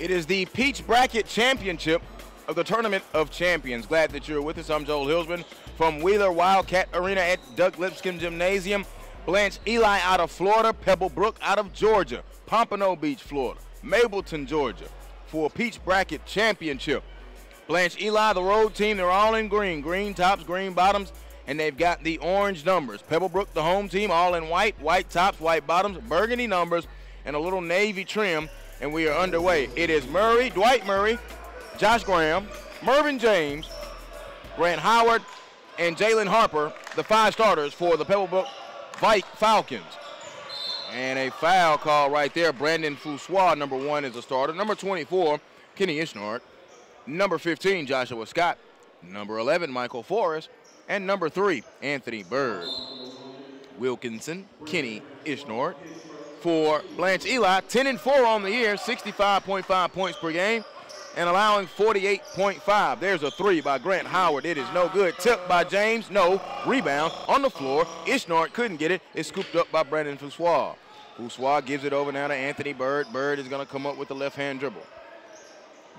It is the Peach Bracket Championship of the Tournament of Champions. Glad that you're with us. I'm Joel Hillsman from Wheeler Wildcat Arena at Doug Lipscomb Gymnasium. Blanche Eli out of Florida, Pebblebrook out of Georgia, Pompano Beach, Florida, Mableton, Georgia, for Peach Bracket Championship. Blanche Eli, the road team, they're all in green. Green tops, green bottoms, and they've got the orange numbers. Pebblebrook, the home team, all in white. White tops, white bottoms, burgundy numbers, and a little navy trim. And we are underway. It is Murray, Dwight Murray, Josh Graham, Mervyn James, Grant Howard, and Jalen Harper, the 5 starters for the Pebblebrook Falcons. And a foul call right there. Brandon Foussois, number 1, is a starter. Number 24, Kenny Ishnart. Number 15, Joshua Scott. Number 11, Michael Forrest. And number 3, Anthony Bird. Wilkinson, Kenny Ishnart. For Blanche Eli, 10-4 on the year, 65.5 points per game, and allowing 48.5. There's a 3 by Grant Howard. It is no good. Tipped by James. No. Rebound on the floor. Ishnart couldn't get it. It's scooped up by Brandon Foussois. Foussois gives it over now to Anthony Bird. Bird is going to come up with the left-hand dribble.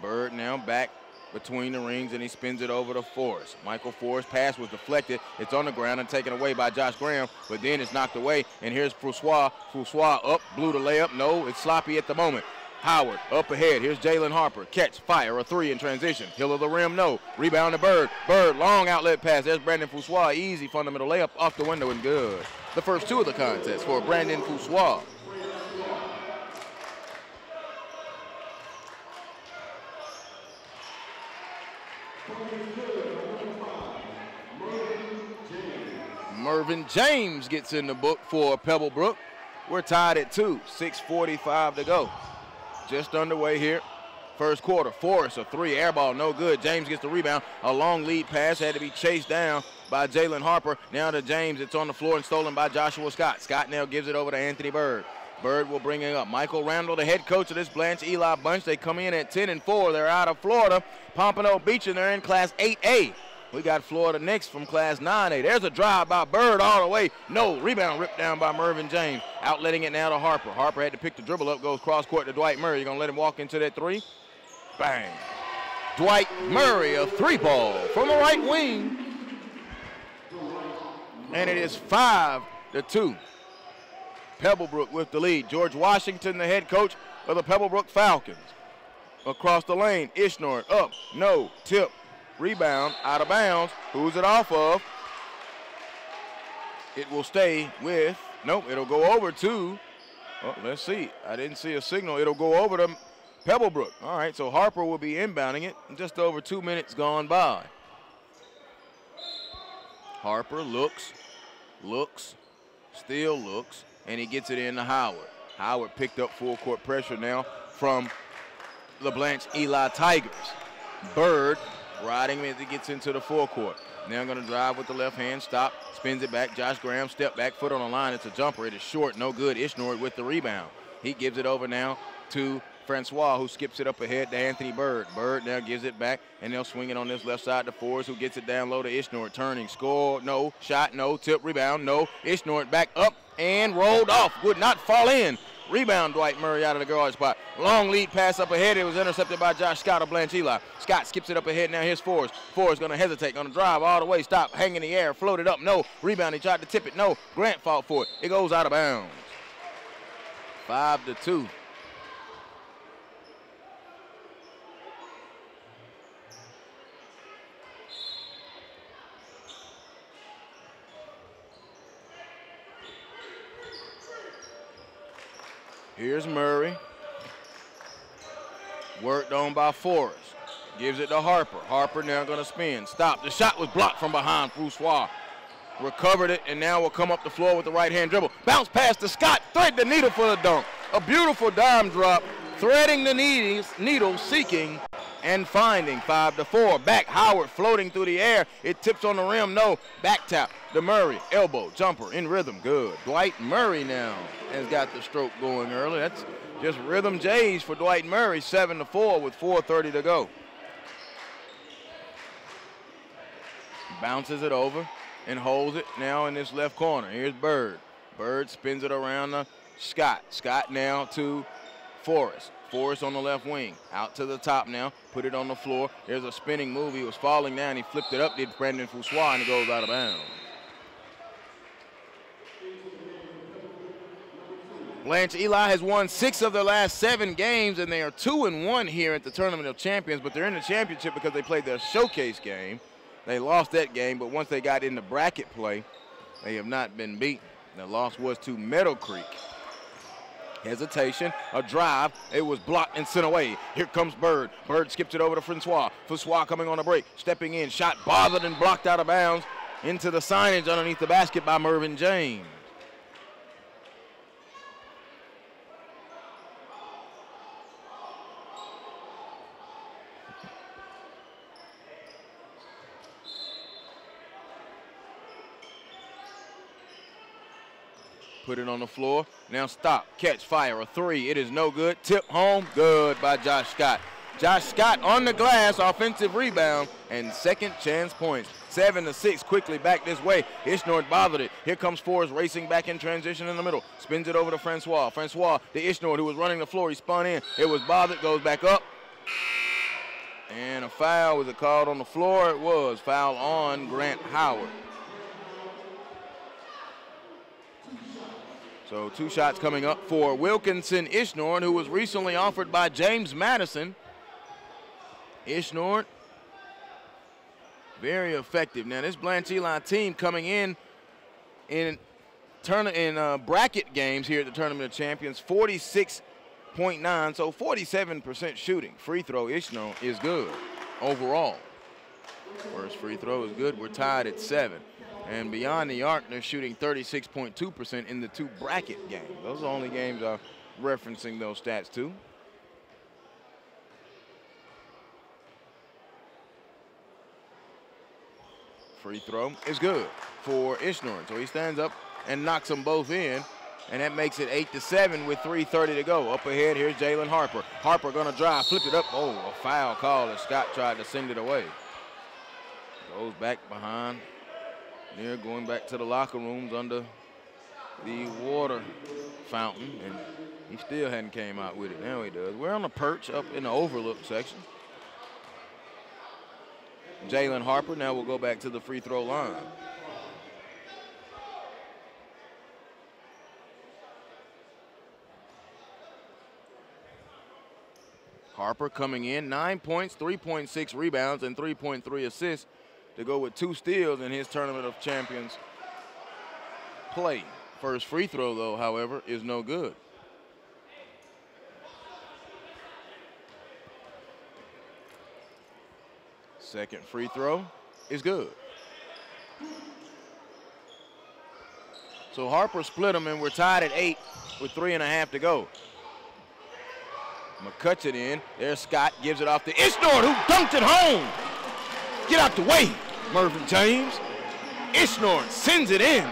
Bird now back between the rings, and he spins it over to Forrest. Michael Forrest pass was deflected. It's on the ground and taken away by Josh Graham, but then it's knocked away, and here's Foussois. Foussois up, blew the layup. No, it's sloppy at the moment. Howard up ahead. Here's Jalen Harper. Catch, fire, a 3 in transition. Hill of the rim, no. Rebound to Bird. Bird, long outlet pass. There's Brandon Foussois. Easy fundamental layup off the window and good. The first 2 of the contest for Brandon Foussois. Mervyn James gets in the book for Pebblebrook. We're tied at 2, 6:45 to go. Just underway here. First quarter, Forrest, a 3, air ball, no good. James gets the rebound. A long lead pass had to be chased down by Jalen Harper. Now to James, it's on the floor and stolen by Joshua Scott. Scott now gives it over to Anthony Bird. Bird will bring it up. Michael Randall, the head coach of this Blanche Eli bunch. They come in at 10-4. They're out of Florida, Pompano Beach, and they're in Class 8A. We got Florida next from Class 9A. There's a drive by Bird all the way. No, rebound ripped down by Mervyn James. Outletting it now to Harper. Harper had to pick the dribble up, goes cross court to Dwight Murray. You're going to let him walk into that 3? Bang. Dwight Murray, a 3-ball from the right wing. And it is 5-2. Pebblebrook with the lead. George Washington, the head coach of the Pebblebrook Falcons. Across the lane, Ishnart up, no, tip. Rebound, out of bounds. Who's it off of? It will stay with, nope, it'll go over to, oh, let's see. I didn't see a signal. It'll go over to Pebblebrook. All right, so Harper will be inbounding it. Just over 2 minutes gone by. Harper looks, still looks, and he gets it in to Howard. Howard picked up full court pressure now from the Blanche Eli Tigers. Bird riding him as he gets into the forecourt. Now going to drive with the left hand, stop, spins it back. Josh Graham, step back, foot on the line. It's a jumper. It is short, no good. Ishnart with the rebound. He gives it over now to Francois, who skips it up ahead to Anthony Bird. Bird now gives it back, and they'll swing it on this left side to Forrest, who gets it down low to Ishnart. Turning, score, no. Shot, no. Tip, rebound, no. Ishnart back up and rolled off. Would not fall in. Rebound, Dwight Murray out of the guard spot. Long lead pass up ahead. It was intercepted by Josh Scott of Blanche Eli. Scott skips it up ahead. Now here's Forrest. Forrest going to hesitate. Going to drive all the way. Stop. Hang in the air. Float it up. No. Rebound. He tried to tip it. No. Grant fought for it. It goes out of bounds. 5-2. Here's Murray. Worked on by Forrest. Gives it to Harper. Harper now going to spin. Stop. The shot was blocked from behind Foussois. recovered it, and now will come up the floor with the right-hand dribble. Bounce pass to Scott, thread the needle for the dunk. A beautiful dime drop, threading the needle, seeking and finding. 5-4. Back, Howard floating through the air. It tips on the rim, no. Back tap to Murray. Elbow, jumper, in rhythm, good. Dwight Murray now has got the stroke going early. That's just rhythm J's for Dwight Murray, 7-4 with 4:30 to go. Bounces it over and holds it now in this left corner. Here's Bird. Bird spins it around to Scott. Scott now to Forrest. Forrest on the left wing. Out to the top now. Put it on the floor. There's a spinning move. He was falling down. He flipped it up, did Brandon Foussois, and it goes out of bounds. Blanche Eli has won 6 of their last 7 games, and they are 2-1 here at the Tournament of Champions, but they're in the championship because they played their showcase game. They lost that game, but once they got into bracket play, they have not been beaten. The loss was to Meadow Creek. Hesitation, a drive. It was blocked and sent away. Here comes Bird. Bird skips it over to Francois. Francois coming on a break, stepping in. Shot bothered and blocked out of bounds into the signage underneath the basket by Mervyn James. Put it on the floor. Now stop, catch, fire, a 3. It is no good. Tip home, good by Josh Scott. Josh Scott on the glass, offensive rebound, and second chance points. 7-6, quickly back this way. Ishnort bothered it. Here comes Forrest racing back in transition in the middle. Spins it over to Francois. Francois to Ishnort, who was running the floor. He spun in. It was bothered, goes back up. And a foul. Was it called on the floor? It was. Foul on Grant Howard. So 2 shots coming up for Wilkinson Ishnort, who was recently offered by James Madison. Ishnort, very effective. Now this Blanche Eli team coming in bracket games here at the Tournament of Champions, 46.9, so 47% shooting. Free throw Ishnort is good overall. First free throw is good. We're tied at 7. And beyond the arc, they're shooting 36.2% in the 2 bracket games. Those are the only games I'm referencing those stats to. Free throw is good for Ishnort. So he stands up and knocks them both in. And that makes it 8-7 with 3:30 to go. Up ahead, here's Jalen Harper. Harper gonna drive, flip it up. Oh, a foul call as Scott tried to send it away. Goes back behind. They're going back to the locker rooms under the water fountain, and he still hadn't came out with it. Now he does. We're on a perch up in the overlook section. Jalen Harper now will go back to the free throw line. Harper coming in, 9 points, 3.6 rebounds, and 3.3 assists to go with 2 steals in his Tournament of Champions play. First free throw, though, however, is no good. Second free throw is good. So Harper split them, and we're tied at 8 with 3.5 to go. McCutcheon in. There's Scott, gives it off to Ishnort, who dunked it home. Get out the way, Mervyn James. Ishnort sends it in.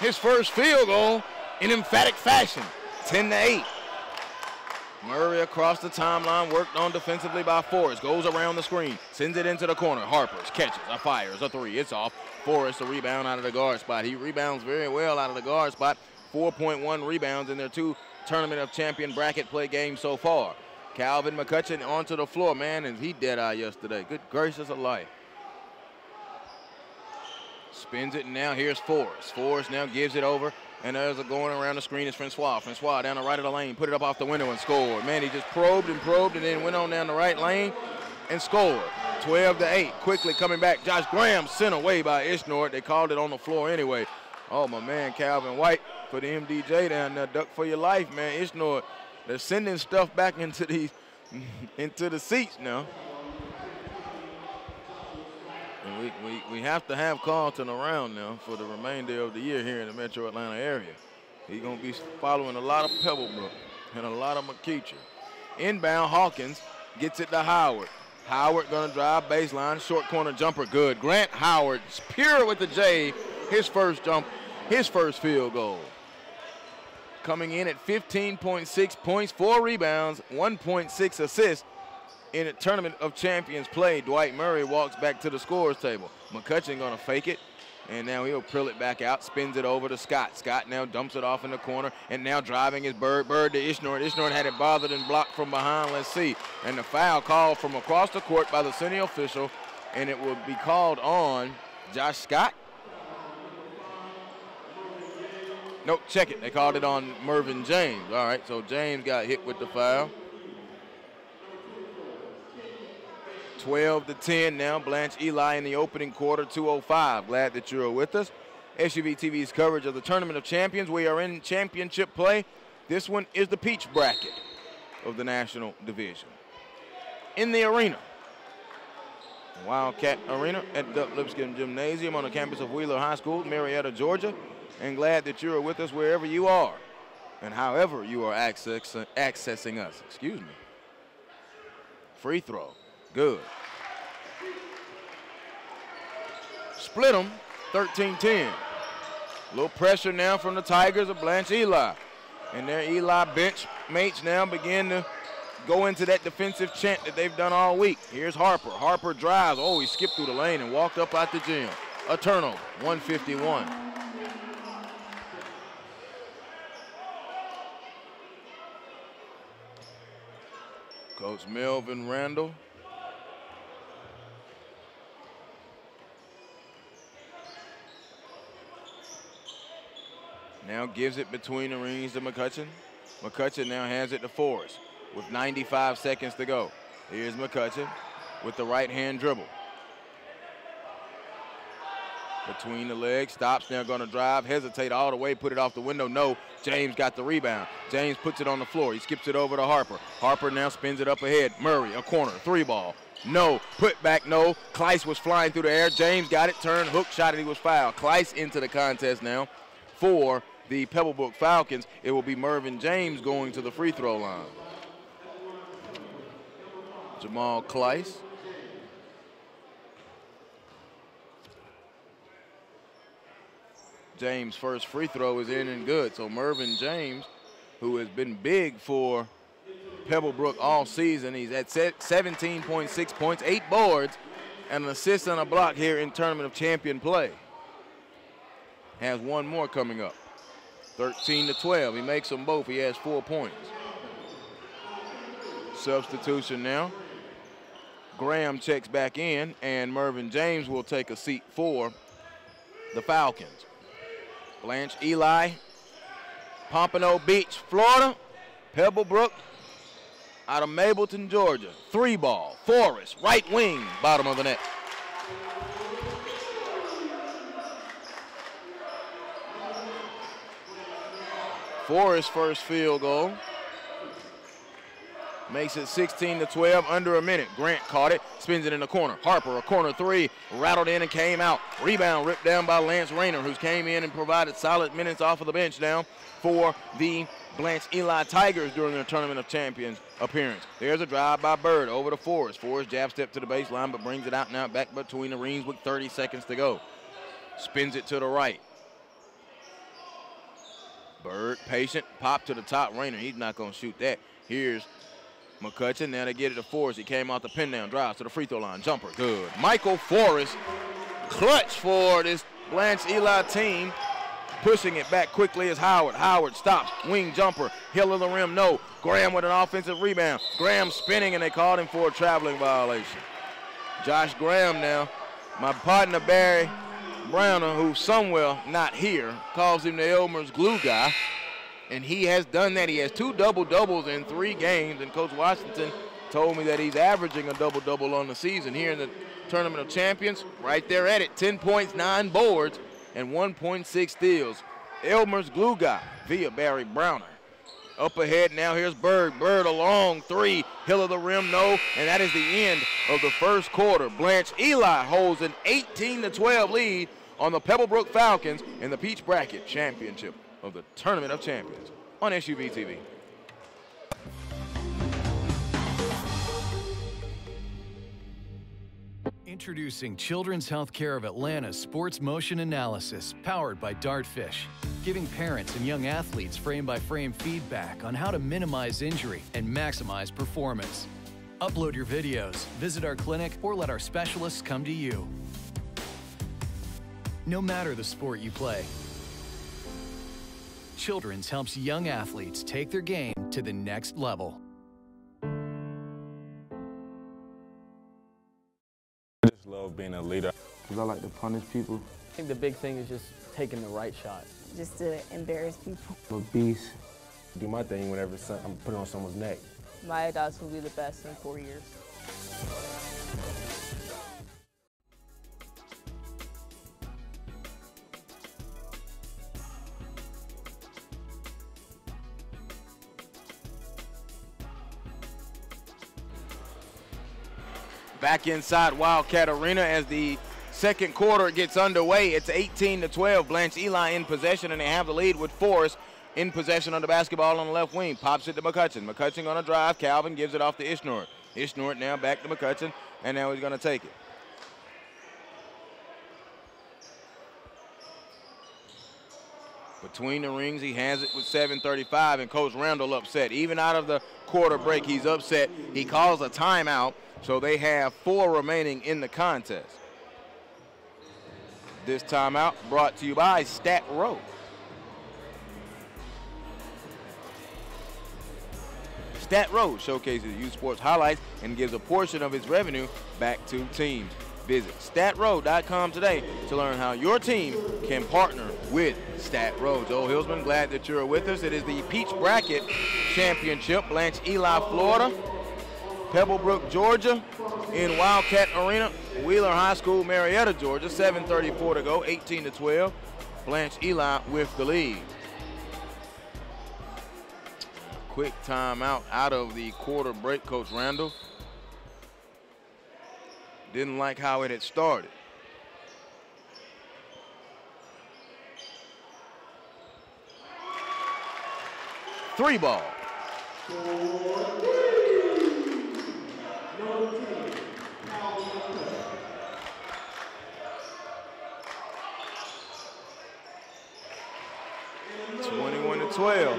His first field goal in emphatic fashion, 10-8. Murray across the timeline, worked on defensively by Forrest. Goes around the screen, sends it into the corner. Harper's catches, a fires, a 3, it's off. Forrest, a rebound out of the guard spot. He rebounds very well out of the guard spot. 4.1 rebounds in their 2 Tournament of Champion bracket play games so far. Calvin McCutcheon onto the floor, man, and he dead-eye yesterday. Good gracious of life. Spins it, and now here's Forrest. Forrest now gives it over, and there's a going around the screen is Francois. Francois down the right of the lane, put it up off the window and scored. Man, he just probed, and then went on down the right lane and scored. 12-8, quickly coming back. Josh Graham sent away by Ishnort. They called it on the floor anyway. Oh, my man, Calvin White for the MDJ down there. Duck for your life, man. Ishnort, they're sending stuff back into the seats now. And we have to have Carlton around now for the remainder of the year here in the Metro Atlanta area. He's going to be following a lot of Pebblebrook and a lot of McKeecher. Inbound, Hawkins gets it to Howard. Howard going to drive baseline, short corner jumper, good. Grant Howard, pure with the J, his first field goal. Coming in at 15.6 points, 4 rebounds, 1.6 assists in a Tournament of Champions play. Dwight Murray walks back to the scorer's table. McCutcheon going to fake it, and now he'll peel it back out, spins it over to Scott. Scott now dumps it off in the corner, and now driving is Bird. Bird to Ishnor. Ishnor had it bothered and blocked from behind. Let's see. And the foul called from across the court by the city official, and it will be called on Josh Scott. Nope, check it. They called it on Mervyn James. All right, so James got hit with the foul. 12-10 now. Blanche Eli in the opening quarter, 2:05. Glad that you're with us. SUV TV's coverage of the Tournament of Champions. We are in championship play. This one is the Peach bracket of the National Division. In the arena, Wildcat Arena at Duck Lipscomb Gymnasium on the campus of Wheeler High School, Marietta, Georgia. And glad that you are with us wherever you are and however you are accessing us. Excuse me. Free throw. Good. Split them, 13-10. A little pressure now from the Tigers of Blanche Eli. And their Eli bench mates now begin to go into that defensive chant that they've done all week. Here's Harper. Harper drives. Oh, he skipped through the lane and walked up out the gym. A turnover, 151. Coach Melvin Randall. Now gives it between the rings to McCutcheon. McCutcheon now has it to Forrest with 95 seconds to go. Here's McCutcheon with the right-hand dribble. Between the legs, stops, now going to drive, hesitate all the way, put it off the window. No, James got the rebound. James puts it on the floor. He skips it over to Harper. Harper now spins it up ahead. Murray, a corner, 3-ball. No, put back, no. Kleiss was flying through the air. James got it, turned, hook shot, and he was fouled. Kleiss into the contest now for the Pebblebrook Falcons. It will be Mervyn James going to the free throw line. Jamal Kleiss. James' first free throw is in and good. So Mervyn James, who has been big for Pebblebrook all season, he's at 17.6 points, 8 boards, and an assist and a block here in Tournament of Champion play. Has one more coming up. 13-12. He makes them both. He has 4 points. Substitution now. Graham checks back in, and Mervyn James will take a seat for the Falcons. Blanche Eli, Pompano Beach, Florida. Pebblebrook out of Mableton, Georgia. 3-ball, Forrest, right wing, bottom of the net. Forrest's first field goal. Makes it 16-12, under a minute. Grant caught it, spins it in the corner. Harper, a corner 3, rattled in and came out. Rebound ripped down by Lance Rayner, who came in and provided solid minutes off of the bench now for the Blanche Eli Tigers during their Tournament of Champions appearance. There's a drive by Bird over to Forrest. Forrest jab step to the baseline, but brings it out now back between the rings with 30 seconds to go. Spins it to the right. Bird, patient, pop to the top. Rayner, he's not going to shoot that. Here's McCutcheon, now they get it to Forrest. He came out the pin down, drives to the free throw line, jumper, good. Michael Forrest, clutch for this Blanche Eli team. Pushing it back quickly is Howard. Howard stops, wing jumper, hill of the rim, no. Graham with an offensive rebound. Graham spinning, and they called him for a traveling violation. Josh Graham now, my partner Barry Browner, who's somewhere not here, calls him the Elmer's glue guy. And he has done that. He has 2 double-doubles in 3 games, and Coach Washington told me that he's averaging a double-double on the season here in the Tournament of Champions. Right there at it, 10 points, 9 boards, and 1.6 steals. Elmer's glue guy via Barry Browner. Up ahead now, here's Bird. Bird a long 3, hill of the rim, no, and that is the end of the first quarter. Blanche Eli holds an 18-12 lead on the Pebblebrook Falcons in the Peach Bracket Championship of the Tournament of Champions on SUV TV. Introducing Children's Healthcare of Atlanta's Sports Motion Analysis, powered by Dartfish, giving parents and young athletes frame-by-frame feedback on how to minimize injury and maximize performance. Upload your videos, visit our clinic, or let our specialists come to you. No matter the sport you play, Children's helps young athletes take their game to the next level. I just love being a leader. Because I like to punish people. I think the big thing is just taking the right shot. Just to embarrass people. I'm a beast. Do my thing whenever I'm putting on someone's neck. My dogs will be the best in 4 years. Back inside Wildcat Arena as the second quarter gets underway. It's 18-12. Blanche Eli in possession, and they have the lead with Forrest in possession of the basketball on the left wing. Pops it to McCutcheon. McCutcheon on a drive. Calvin gives it off to Ishnort. Ishnort now back to McCutcheon, and now he's going to take it. Between the rings, he has it with 7:35, and Coach Randall upset. Even out of the quarter break, he's upset. He calls a timeout, so they have 4 remaining in the contest. This timeout brought to you by Stat Row. Stat Row showcases youth sports highlights and gives a portion of its revenue back to teams. Visit statrow.com today to learn how your team can partner with Stat Row. Joel Hilsman, glad that you're with us. It is the Peach Bracket Championship. Blanche Eli, Florida. Pebblebrook, Georgia, in Wildcat Arena. Wheeler High School, Marietta, Georgia. 7:34 to go, 18-12. Blanche Eli with the lead. Quick timeout out of the quarter break, Coach Randall. Didn't like how it had started. Three ball. (21-12).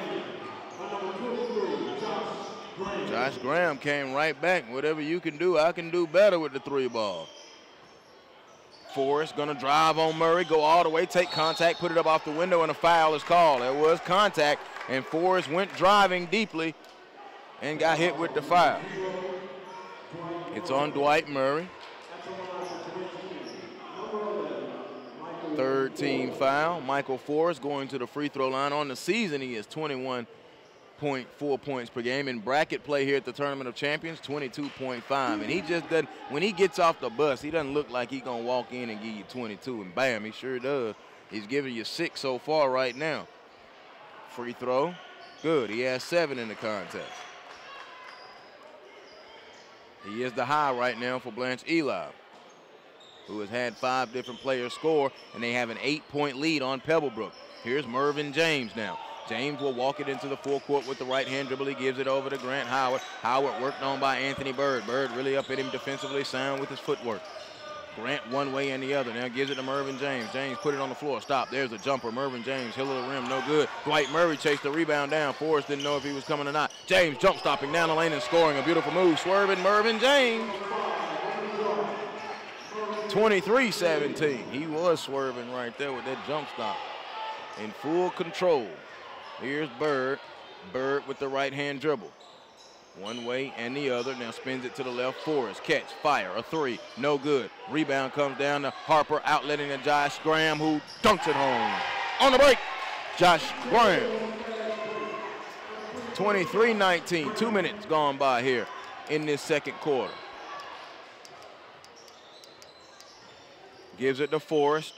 Josh Graham came right back. Whatever you can do, I can do better with the 3 ball. Forrest gonna drive on Murray, go all the way, take contact, put it up off the window, and a foul is called. There was contact, and Forrest went driving deeply and got hit with the foul. It's on Dwight Murray. Third team foul. Michael Forrest going to the free throw line. On the season, he is 21.4 points per game. In bracket play here at the Tournament of Champions, 22.5. And he just doesn't, when he gets off the bus, he doesn't look like he's going to walk in and give you 22. And bam, he sure does. He's giving you 6 so far right now. Free throw. Good. He has 7 in the contest. He is the high right now for Blanche Eli, who has had 5 different players score, and they have an 8-point lead on Pebblebrook. Here's Mervyn James now. James will walk it into the forecourt with the right-hand dribble. He gives it over to Grant Howard. Howard worked on by Anthony Bird. Bird really up at him defensively, sound with his footwork. Grant one way and the other. Now gives it to Mervyn James. James put it on the floor. Stop. There's a jumper. Mervyn James, hill of the rim, no good. Dwight Murray chased the rebound down. Forrest didn't know if he was coming or not. James jump stopping down the lane and scoring. A beautiful move. Swerving Mervyn James. 23-17. He was swerving right there with that jump stop. In full control. Here's Bird. Bird with the right-hand dribble. One way and the other. Now spins it to the left. Forrest. Catch. Fire. A 3. No good. Rebound comes down to Harper, outletting to Josh Graham, who dunks it home. On the break, Josh Graham. 23-19. 2 minutes gone by here in this second quarter. Gives it to Forrest.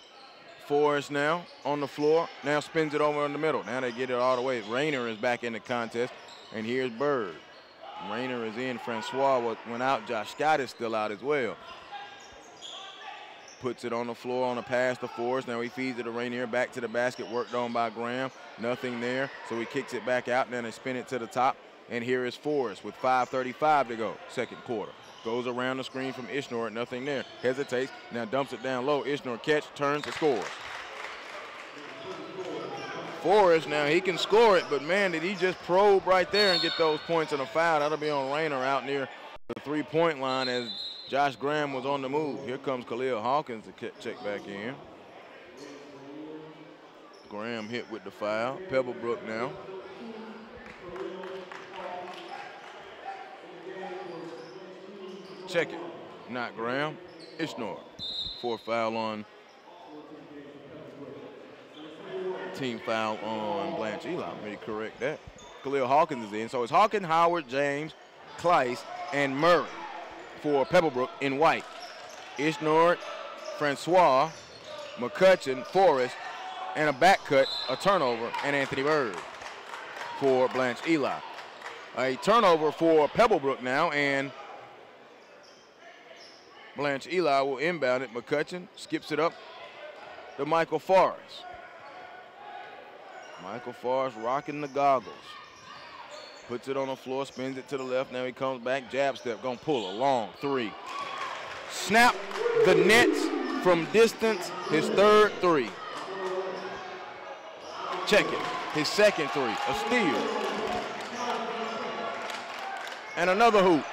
Forrest now on the floor. Now spins it over in the middle. Now they get it all the way. Rayner is back in the contest. And here's Bird. Rayner is in. Francois went out. Josh Scott is still out as well. Puts it on the floor on a pass to Forrest. Now he feeds it to Rainier. Back to the basket. Worked on by Graham. Nothing there. So he kicks it back out. And then they spin it to the top. And here is Forrest with 5:35 to go. Second quarter. Goes around the screen from Ishnor. Nothing there. Hesitates. Now dumps it down low. Ishnor catch. Turns and scores. Forrest, now he can score it, but man, did he just probe right there and get those points and a foul. That'll be on Rayner out near the three-point line as Josh Graham was on the move. Here comes Khalil Hawkins to check back in. Graham hit with the foul. Pebblebrook now. Check it. Not Graham. Ishnor. Fourth foul on. Team foul on Blanche Eli. Let me correct that. Khalil Hawkins is in. So it's Hawkins, Howard, James, Kleiss, and Murray for Pebblebrook in white. Ishnor, Francois, McCutcheon, Forrest, and a back cut, a turnover, and Anthony Bird for Blanche Eli. A turnover for Pebblebrook now, and Blanche Eli will inbound it. McCutcheon skips it up to Michael Forrest. Michael Forrest rocking the goggles. Puts it on the floor, spins it to the left. Now he comes back, jab step, gonna pull a long three. Snap the nets from distance, his third three. Check it, his second three, a steal. And another hoop.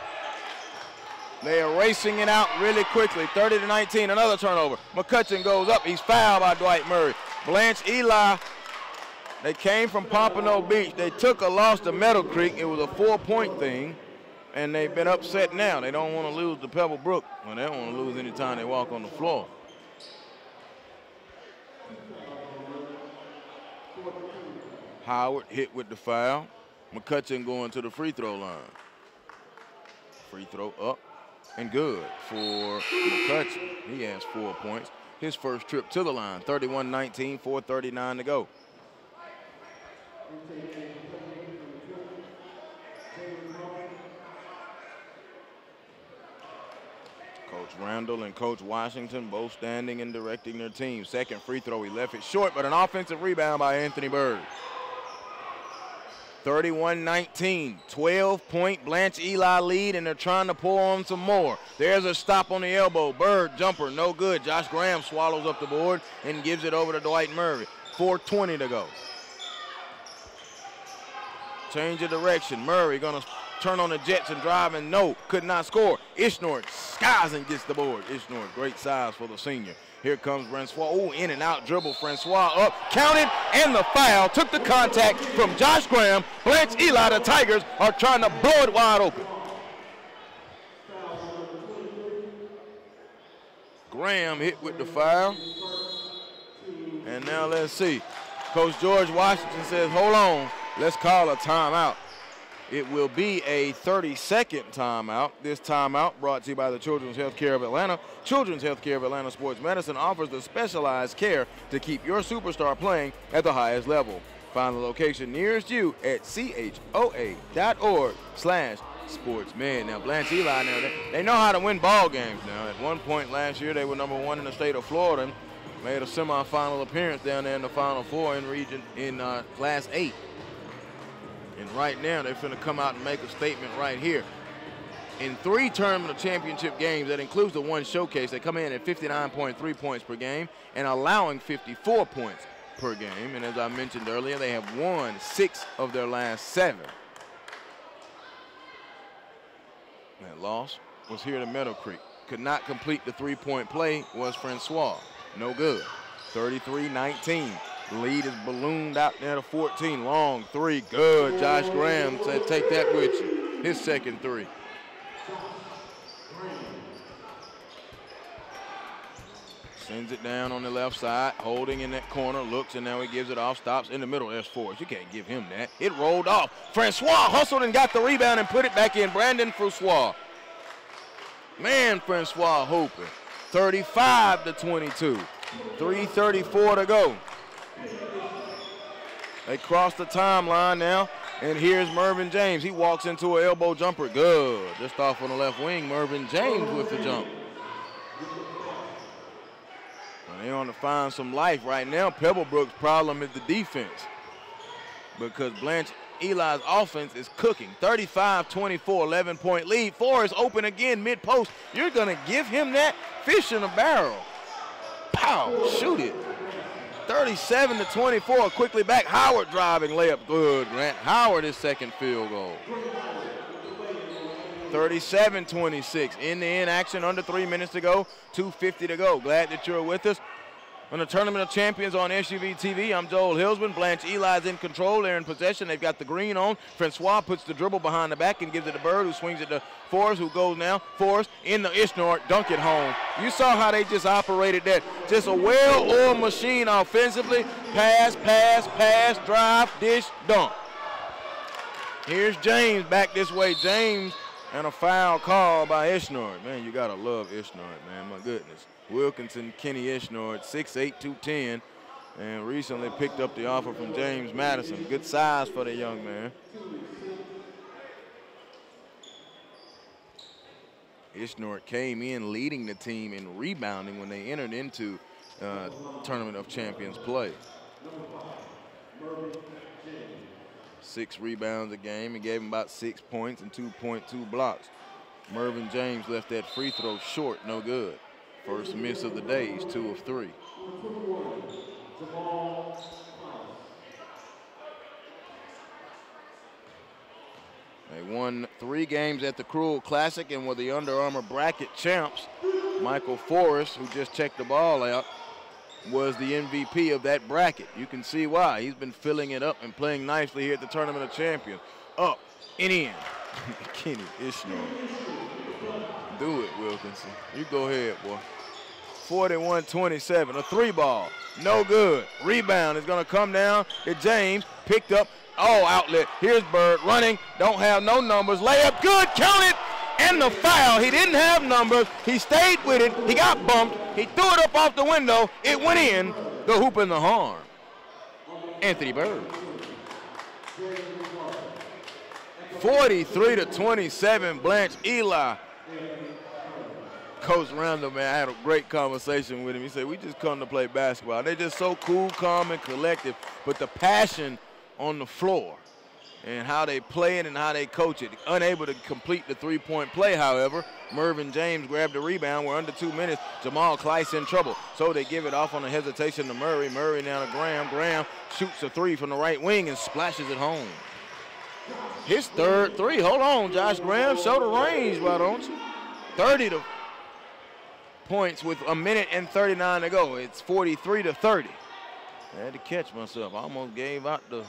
They are racing it out really quickly, 30-19, another turnover. McCutcheon goes up, he's fouled by Dwight Murray. Blanche Eli, they came from Pompano Beach. They took a loss to Meadow Creek. It was a 4-point thing, and they've been upset now. They don't want to lose to Pebblebrook. Well, they don't want to lose any time they walk on the floor. Howard hit with the foul. McCutcheon going to the free throw line. Free throw up and good for McCutcheon. He has 4 points. His first trip to the line, 31-19, 4:39 to go. Coach Randall and Coach Washington both standing and directing their team. Second free throw, he left it short, but an offensive rebound by Anthony Bird. 31-19, 12-point Blanche Eli lead, and they're trying to pull on some more. There's a stop on the elbow. Bird, jumper, no good. Josh Graham swallows up the board and gives it over to Dwight Murray. 4:20 to go. Change of direction. Murray gonna turn on the Jets and drive, and no, could not score. Ishnor skies and gets the board. Ishnor, great size for the senior. Here comes Francois. Oh, in and out dribble. Francois up, counted, and the foul. Took the contact from Josh Graham. Blanche Eli, the Tigers, are trying to blow it wide open. Graham hit with the foul. And now let's see. Coach George Washington says, hold on, let's call a timeout. It will be a 30-second timeout. This timeout brought to you by the Children's Healthcare of Atlanta. Children's Healthcare of Atlanta Sports Medicine offers the specialized care to keep your superstar playing at the highest level. Find the location nearest you at choa.org/sportsmed. Now, Blanche Eli, now they know how to win ball games now. At one point last year, they were #1 in the state of Florida and made a semifinal appearance down there in the Final Four in region in Class 8. And right now, they're finna come out and make a statement right here. In 3 tournament championship games, that includes the one showcase, they come in at 59.3 points per game and allowing 54 points per game. And as I mentioned earlier, they have won 6 of their last 7. That loss was here to Meadow Creek. Could not complete the 3-point play was Francois. No good. 33-19. The lead is ballooned out there to 14. Long 3, good. Josh Graham said, take that with you. His second 3. Sends it down on the left side, holding in that corner, looks, and now he gives it off, stops in the middle. There's Forrest. You can't give him that. It rolled off. Francois hustled and got the rebound and put it back in. Brandon Francois. Man, Francois hooping. 35-22. 3:34 to go. They cross the timeline now. And here's Mervyn James. He walks into an elbow jumper. Good. Just off on the left wing. Mervyn James with the jump. They want to find some life right now. Pebblebrook's problem is the defense because Blanche Eli's offense is cooking. 35-24, 11-point lead. Forrest open again mid-post. You're going to give him that? Fish in a barrel. Pow, shoot it. 37-24, quickly back. Howard driving layup. Good, Grant. Howard his second field goal. 37-26. In-to-end action, under 3 minutes to go, 2:50 to go. Glad that you're with us on the Tournament of Champions on SUV TV. I'm Joel Hilsman. Blanche Eli's in control. They're in possession. They've got the green on. Francois puts the dribble behind the back and gives it to Bird, who swings it to Forrest, who goes now. Forrest in the Ishnort, dunk it home. You saw how they just operated that. Just a well-oiled machine offensively. Pass, pass, pass, drive, dish, dunk. Here's James back this way. James and a foul call by Ishnort. Man, you got to love Ishnort, man. My goodness. Wilkinson, Kenny Ishnort, 6'8", 210, and recently picked up the offer from James Madison. Good size for the young man. Ishnort came in leading the team in rebounding when they entered into Tournament of Champions play. 6 rebounds a game. He gave him about 6 points and 2.2 blocks. Mervyn James left that free throw short, no good. First miss of the day, he's 2 of 3. They won 3 games at the Cruel Classic and were the Under Armour bracket champs. Michael Forrest, who just checked the ball out, was the MVP of that bracket. You can see why. He's been filling it up and playing nicely here at the Tournament of Champions. Up and in. Kenny Ishnort. Do it, Wilkinson. You go ahead, boy. 41-27, a 3-ball, no good. Rebound is going to come down to James, picked up, outlet. Here's Bird running, don't have no numbers. Layup, good, count it, and the foul. He didn't have numbers. He stayed with it. He got bumped. He threw it up off the window. It went in, the hoop and the harm. Anthony Bird. 43-27, Blanche Eli. Coach Randall, man, I had a great conversation with him. He said, we just come to play basketball. They're just so cool, calm, and collective. But the passion on the floor and how they play it and how they coach it. Unable to complete the three-point play, however. Mervyn James grabbed the rebound. We're under 2 minutes. Jamal Kleiss in trouble. So they give it off on a hesitation to Murray. Murray now to Graham. Graham shoots a 3 from the right wing and splashes it home. His third 3. Hold on, Josh Graham. Show the range, why don't you? 30 points with a minute and 39 to go. It's 43-30. I had to catch myself. I almost gave out the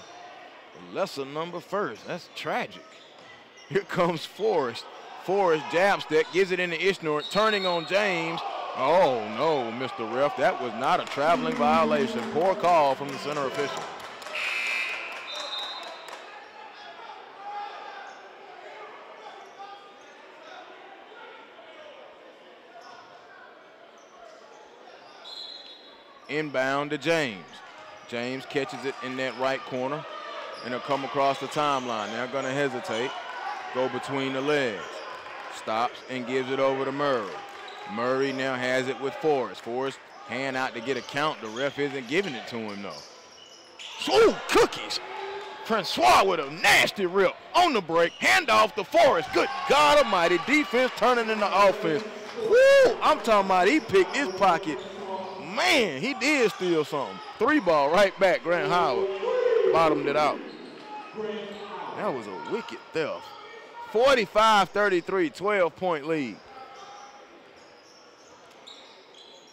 lesser number first. That's tragic. Here comes Forrest. Forrest jab step, gives it into Ishnort, turning on James. Oh, no, Mr. Ref. That was not a traveling violation. Poor call from the center official. Inbound to James. James catches it in that right corner, and he'll come across the timeline. They're going to hesitate, go between the legs. Stops and gives it over to Murray. Murray now has it with Forrest. Forrest hand out to get a count. The ref isn't giving it to him, though. Ooh, cookies. Francois with a nasty rip on the break. Handoff to Forrest. Good God almighty. Defense turning into offense. Woo! I'm talking about he picked his pocket. Man, he did steal something. 3-ball right back. Grant Howard bottomed it out. That was a wicked theft. 45-33, 12-point lead.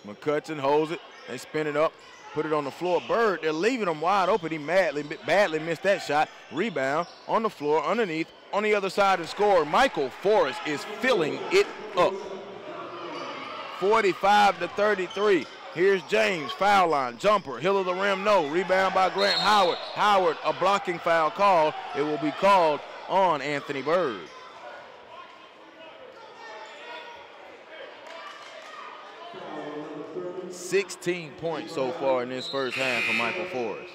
McCutcheon holds it. They spin it up, put it on the floor. Bird, they're leaving him wide open. He badly missed that shot. Rebound on the floor, underneath, on the other side and score. Michael Forrest is filling it up. 45-33. Here's James, foul line, jumper, hill of the rim, no. Rebound by Grant Howard. Howard, a blocking foul call. It will be called on Anthony Bird. .16 points so far in this first half for Michael Forrest.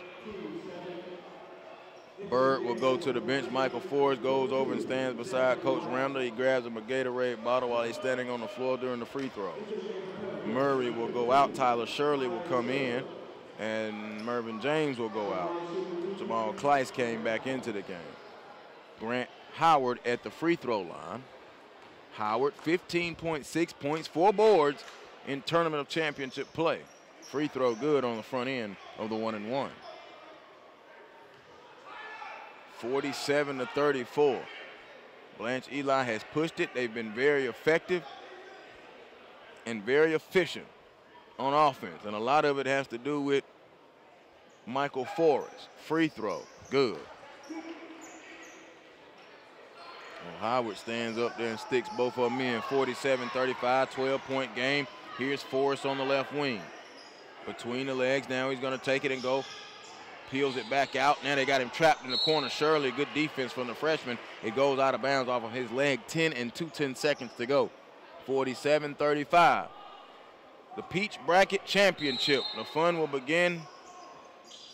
Bird will go to the bench. Michael Forrest goes over and stands beside Coach Randall. He grabs him a Gatorade bottle while he's standing on the floor during the free throws. Murray will go out. Tyler Shirley will come in. And Mervyn James will go out. Jamal Kleiss came back into the game. Grant Howard at the free throw line. Howard, 15.6 points, 4 boards in Tournament of Championship play. Free throw good on the front end of the 1-and-1. 47-34. Blanche Eli has pushed it. They've been very effective and very efficient on offense. And a lot of it has to do with Michael Forrest. Free throw, good. Well, Howard stands up there and sticks both of them in. 47-35, 12-point game. Here's Forrest on the left wing. Between the legs, now he's gonna take it and go. Peels it back out. Now they got him trapped in the corner. Shirley, good defense from the freshman. It goes out of bounds off of his leg. 10 and 2/10 seconds to go. 47-35. The Peach Bracket Championship. The fun will begin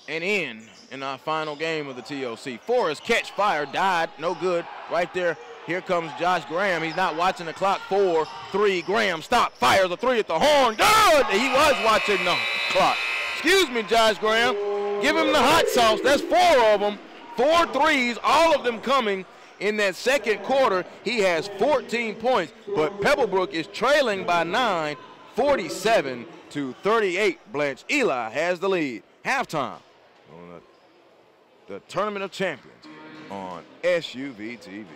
and end in our final game of the TOC. Forrest catch fire, died, no good. Right there, here comes Josh Graham. He's not watching the clock. 4-3, Graham, stop, fires a 3 at the horn. Good! He was watching the clock. Excuse me, Josh Graham. Give him the hot sauce. That's 4 of them. 4 threes, all of them coming in that second quarter. He has 14 points, but Pebblebrook is trailing by 9, 47-38. Blanche Eli has the lead. Halftime on the Tournament of Champions on SUV TV.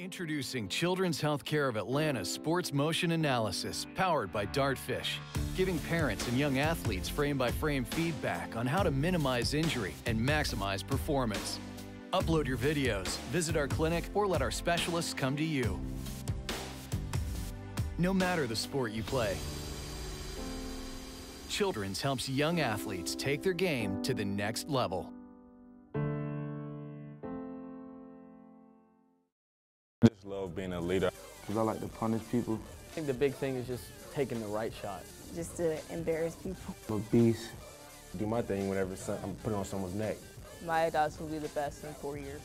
Introducing Children's Healthcare of Atlanta Sports Motion Analysis, powered by Dartfish, giving parents and young athletes frame-by-frame feedback on how to minimize injury and maximize performance. Upload your videos, visit our clinic, or let our specialists come to you. No matter the sport you play, Children's helps young athletes take their game to the next level. I just love being a leader. Because I like to punish people. I think the big thing is just taking the right shot. Just to embarrass people. I'm a beast. Do my thing whenever I'm putting on someone's neck. My adults will be the best in 4 years.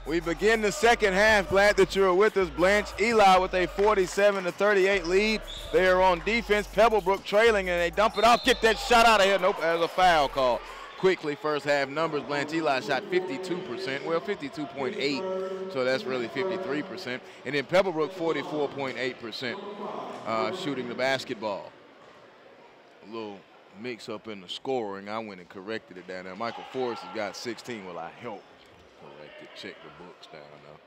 We begin the second half. Glad that you're with us. Blanche Eli with a 47-38 lead. They are on defense. Pebblebrook trailing, and they dump it off. Get that shot out of here. Nope, there's a foul call. Quickly, first half numbers. Blanche Eli shot 52%. Well, 52.8, so that's really 53%. And then Pebblebrook 44.8% shooting the basketball. A little mix up in the scoring. I went and corrected it down there. Michael Forrest has got 16. Well, I helped correct it. Check the books down now.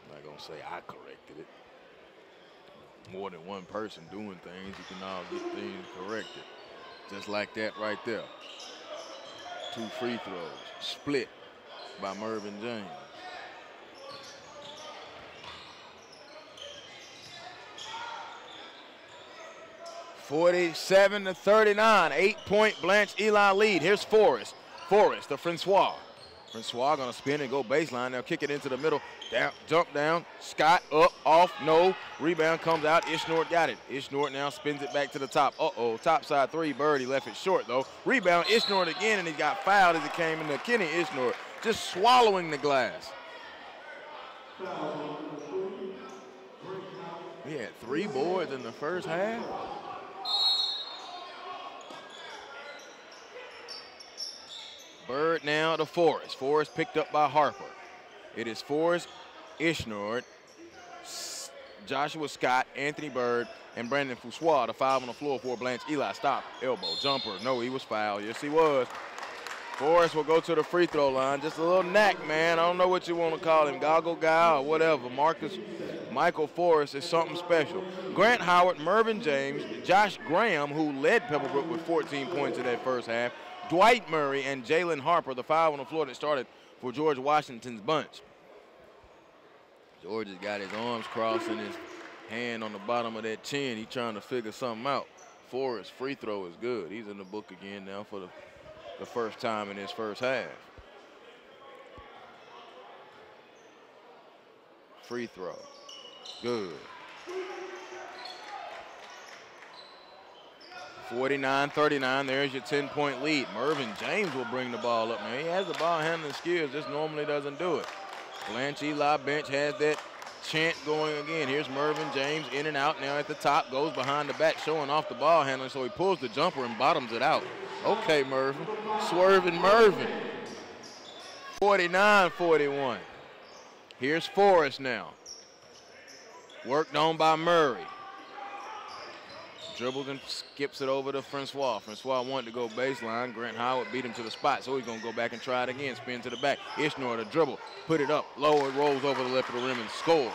I'm not going to say I corrected it. More than one person doing things, you can all get things corrected. Just like that right there. 2 free throws. Split by Mervyn James. (47-39), 8-point Blanche Eli lead. Here's Forrest. Forrest to Francois. Francois gonna spin and go baseline. They'll kick it into the middle. Down, jump down. Scott up, off, no. Rebound comes out. Ishnort got it. Ishnort now spins it back to the top. Uh-oh, top side 3. Bird, he left it short though. Rebound, Ishnort again, and he got fouled as it came into Kenny Ishnort, just swallowing the glass. He had 3 boards in the first half. Bird now to Forrest. Forrest picked up by Harper. It is Forrest, Ishnort, Joshua Scott, Anthony Bird, and Brandon Fussois, the 5 on the floor for Blanche Eli. Stop, elbow, jumper. No, he was fouled. Yes, he was. Forrest will go to the free throw line. Just a little knack, man. I don't know what you want to call him, goggle guy or whatever. Michael Forrest is something special. Grant Howard, Mervyn James, Josh Graham, who led Pebblebrook with 14 points in that first half, Dwight Murray, and Jalen Harper, the 5 on the floor that started for George Washington's bunch. George has got his arms crossed and his hand on the bottom of that chin. He's trying to figure something out. Forrest's free throw is good. He's in the book again now for the first time in his first half. Free throw. Good. 49-39, there's your 10-point lead. Mervyn James will bring the ball up now. He has the ball handling skills, just normally doesn't do it. Blanche Eli bench has that chant going again. Here's Mervyn James in and out now at the top, goes behind the back, showing off the ball handling, so he pulls the jumper and bottoms it out. Okay, Mervyn, swerving Mervyn. 49-41. Here's Forrest now. Worked on by Murray. Dribbles and skips it over to Francois. Francois wanted to go baseline. Grant Howard beat him to the spot, so he's going to go back and try it again. Spin to the back. Ishnor to dribble. Put it up. Low. It rolls over the left of the rim and scores.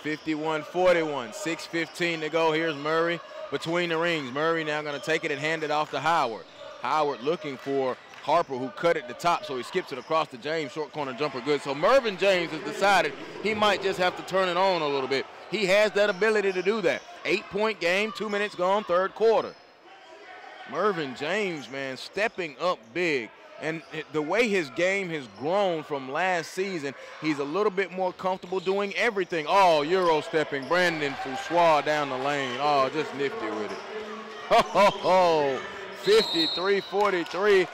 51-41. 6:15 to go. Here's Murray between the rings. Murray now going to take it and hand it off to Howard. Howard looking for Harper, who cut at the top, so he skips it across to James. Short corner jumper good. So Mervyn James has decided he might just have to turn it on a little bit. He has that ability to do that. 8-point game, 2 minutes gone, third quarter. Mervyn James, man, stepping up big. And the way his game has grown from last season, he's a little bit more comfortable doing everything. Oh, Euro stepping. Brandon Fussois down the lane. Oh, just nifty with it. Oh, 53-43.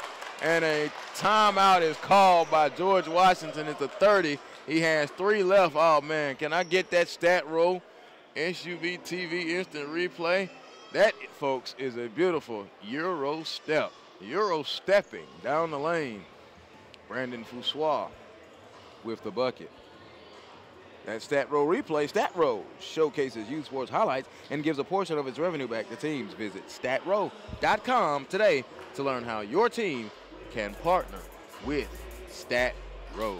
And a timeout is called by George Washington. It's a 30. He has 3 left. Oh, man, can I get that stat roll? SUV TV instant replay. That, folks, is a beautiful Euro step. Euro stepping down the lane. Brandon Fussois with the bucket. That stat roll replay, Stat Row, showcases youth sports highlights and gives a portion of its revenue back to teams. Visit statrow.com today to learn how your team can partner with Stat Row.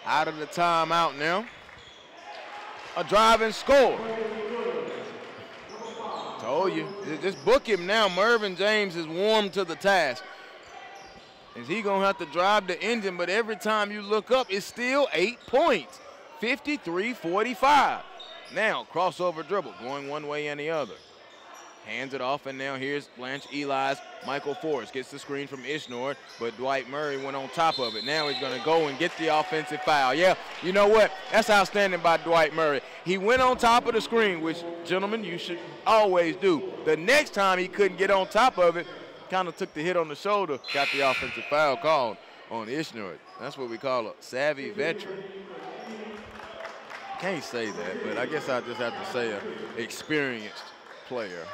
Out of the timeout now. A drive and score. Told you, just book him now. Mervyn James is warm to the task. Is he gonna have to drive the engine? But every time you look up, it's still 8 points. 53-45. Now, crossover dribble, going one way and the other. Hands it off, and now here's Blanche Eli's Michael Forrest. Gets the screen from Ishnord, but Dwight Murray went on top of it. Now he's going to go and get the offensive foul. Yeah, you know what? That's outstanding by Dwight Murray. He went on top of the screen, which, gentlemen, you should always do. The next time he couldn't get on top of it, kind of took the hit on the shoulder, got the offensive foul called on Ishnord. That's what we call a savvy veteran. Can't say that, but I guess I just have to say an experienced player.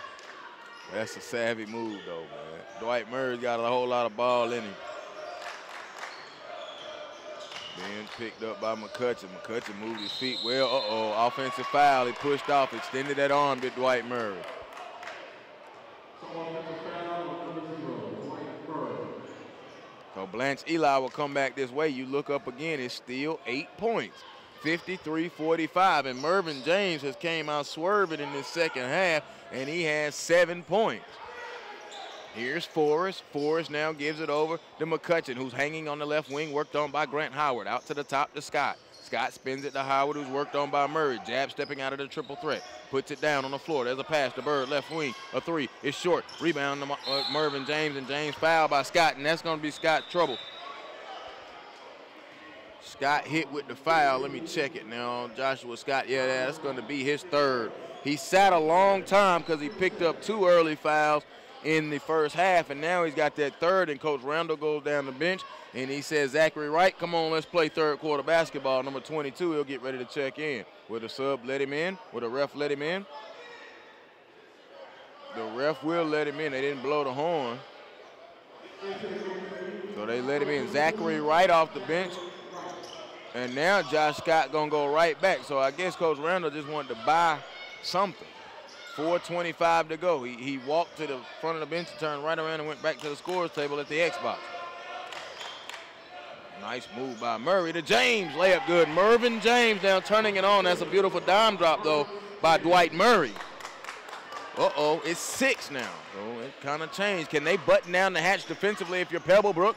That's a savvy move, though, man. Dwight Murray's got a whole lot of ball in him. Being picked up by McCutcheon. McCutcheon moved his feet well. Offensive foul. He pushed off, extended that arm to Dwight Murray. So Blanche Eli will come back this way. You look up again, it's still 8 points. 53-45, and Mervyn James has came out swerving in this second half, and he has 7 points. Here's Forrest. Forrest now gives it over to McCutcheon, who's hanging on the left wing, worked on by Grant Howard. Out to the top to Scott. Scott spins it to Howard, who's worked on by Murray. Jab stepping out of the triple threat. Puts it down on the floor. There's a pass to Bird, left wing. A three. It's short. Rebound to Mervyn James, and James fouled by Scott, and that's going to be Scott's trouble. Scott hit with the foul. Let me check it now. Joshua Scott, yeah, that's going to be his third. He sat a long time because he picked up 2 early fouls in the first half, and now he's got that third, and Coach Randall goes down the bench, and he says, Zachary Wright, come on, let's play third quarter basketball. Number 22, he'll get ready to check in. Will the sub let him in? Will the ref let him in? The ref will let him in. They didn't blow the horn. So they let him in. Zachary Wright off the bench. And now Josh Scott gonna go right back. So I guess Coach Randall just wanted to buy something. 4:25 to go. He walked to the front of the bench, turned right around and went back to the scorer's table at the Xbox. Nice move by Murray to James. Layup good. Mervyn James now turning it on. That's a beautiful dime drop, though, by Dwight Murray. It's 6 now. So it kind of changed. Can they button down the hatch defensively if you're Pebblebrook?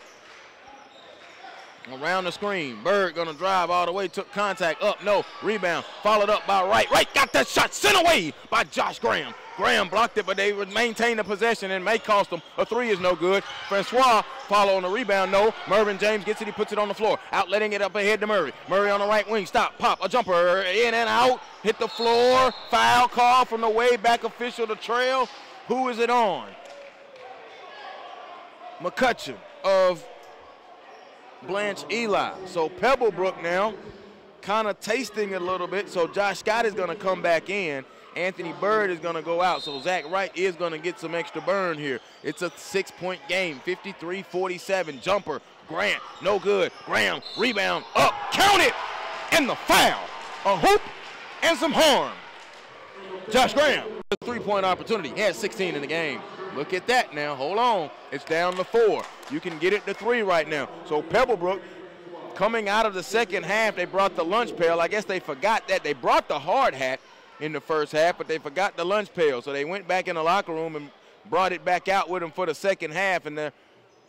Around the screen. Bird gonna drive all the way, took contact, up, no, rebound, followed up by Wright. Wright got that shot sent away by Josh Graham. Graham blocked it, but they would maintain the possession and may cost them. A 3 is no good. Francois follow on the rebound, no. Mervyn James gets it, he puts it on the floor. Outletting it up ahead to Murray. Murray on the right wing, stop, pop, a jumper, in and out, hit the floor. Foul call from the way back official to trail. Who is it on? McCutcheon of Blanche Eli. So Pebblebrook now kind of tasting it a little bit. So Josh Scott is going to come back in. Anthony Bird is going to go out. So Zach Wright is going to get some extra burn here. It's a 6-point game, 53-47. Jumper, Grant, no good. Graham, rebound, up, count it, and the foul. A hoop and some harm. Josh Graham, a 3-point opportunity. He had 16 in the game. Look at that now. Hold on. It's down to 4. You can get it to 3 right now. So Pebblebrook, coming out of the second half, they brought the lunch pail. I guess they forgot that. They brought the hard hat in the first half, but they forgot the lunch pail. So they went back in the locker room and brought it back out with them for the second half. And the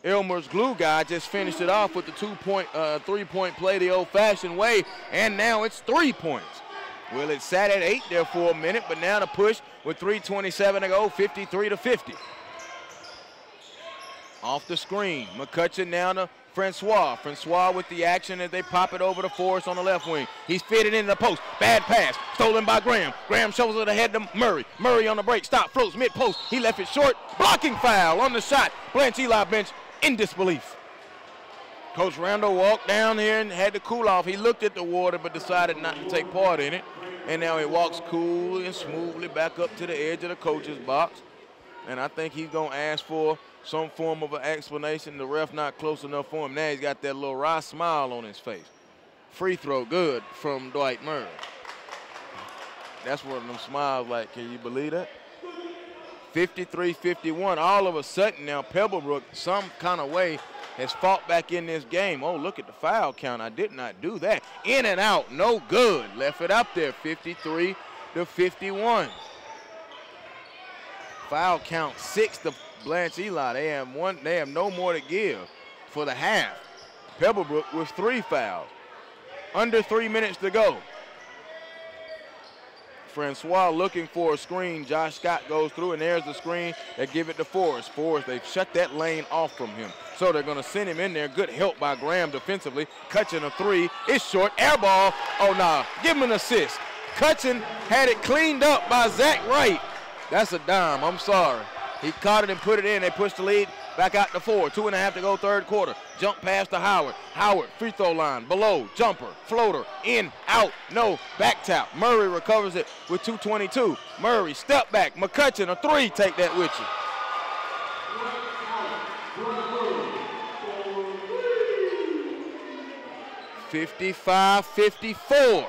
Elmer's glue guy just finished it off with the 3-point play the old-fashioned way. And now it's 3 points. Well, it sat at 8 there for a minute, but now the push with 3:27 to go, 53-50. Off the screen, McCutcheon now to Francois. Francois with the action as they pop it over to Forrest on the left wing. He's fitted into the post. Bad pass, stolen by Graham. Graham shows it ahead to Murray. Murray on the break, stop, floats, mid-post. He left it short. Blocking foul on the shot. Blanche Eli bench in disbelief. Coach Randall walked down here and had to cool off. He looked at the water but decided not to take part in it. And now he walks coolly and smoothly back up to the edge of the coach's box. And I think he's going to ask for some form of an explanation. The ref not close enough for him. Now he's got that little wry smile on his face. Free throw good from Dwight Murray. That's one of them smiles like, can you believe that? 53-51. All of a sudden now Pebblebrook, some kind of way, has fought back in this game. Oh, look at the foul count. I did not do that. In and out, no good. Left it up there, 53-51. Foul count 6 to Blanche Eli. They have no more to give for the half. Pebblebrook with 3 fouls. Under 3 minutes to go. Francois looking for a screen. Josh Scott goes through, and there's the screen. They give it to Forrest. Forrest, they've shut that lane off from him. So they're going to send him in there. Good help by Graham defensively. Cutchin a three. It's short. Air ball. Oh, nah. Give him an assist. Cutchin had it cleaned up by Zach Wright. That's a dime. I'm sorry. He caught it and put it in. They pushed the lead back out to 4. 2.5 to go, third quarter. Jump pass to Howard. Howard, free throw line, below, jumper, floater, in, out, no, back tap. Murray recovers it with 2:22. Murray, step back. McCutcheon, a three. Take that with you. (55-54).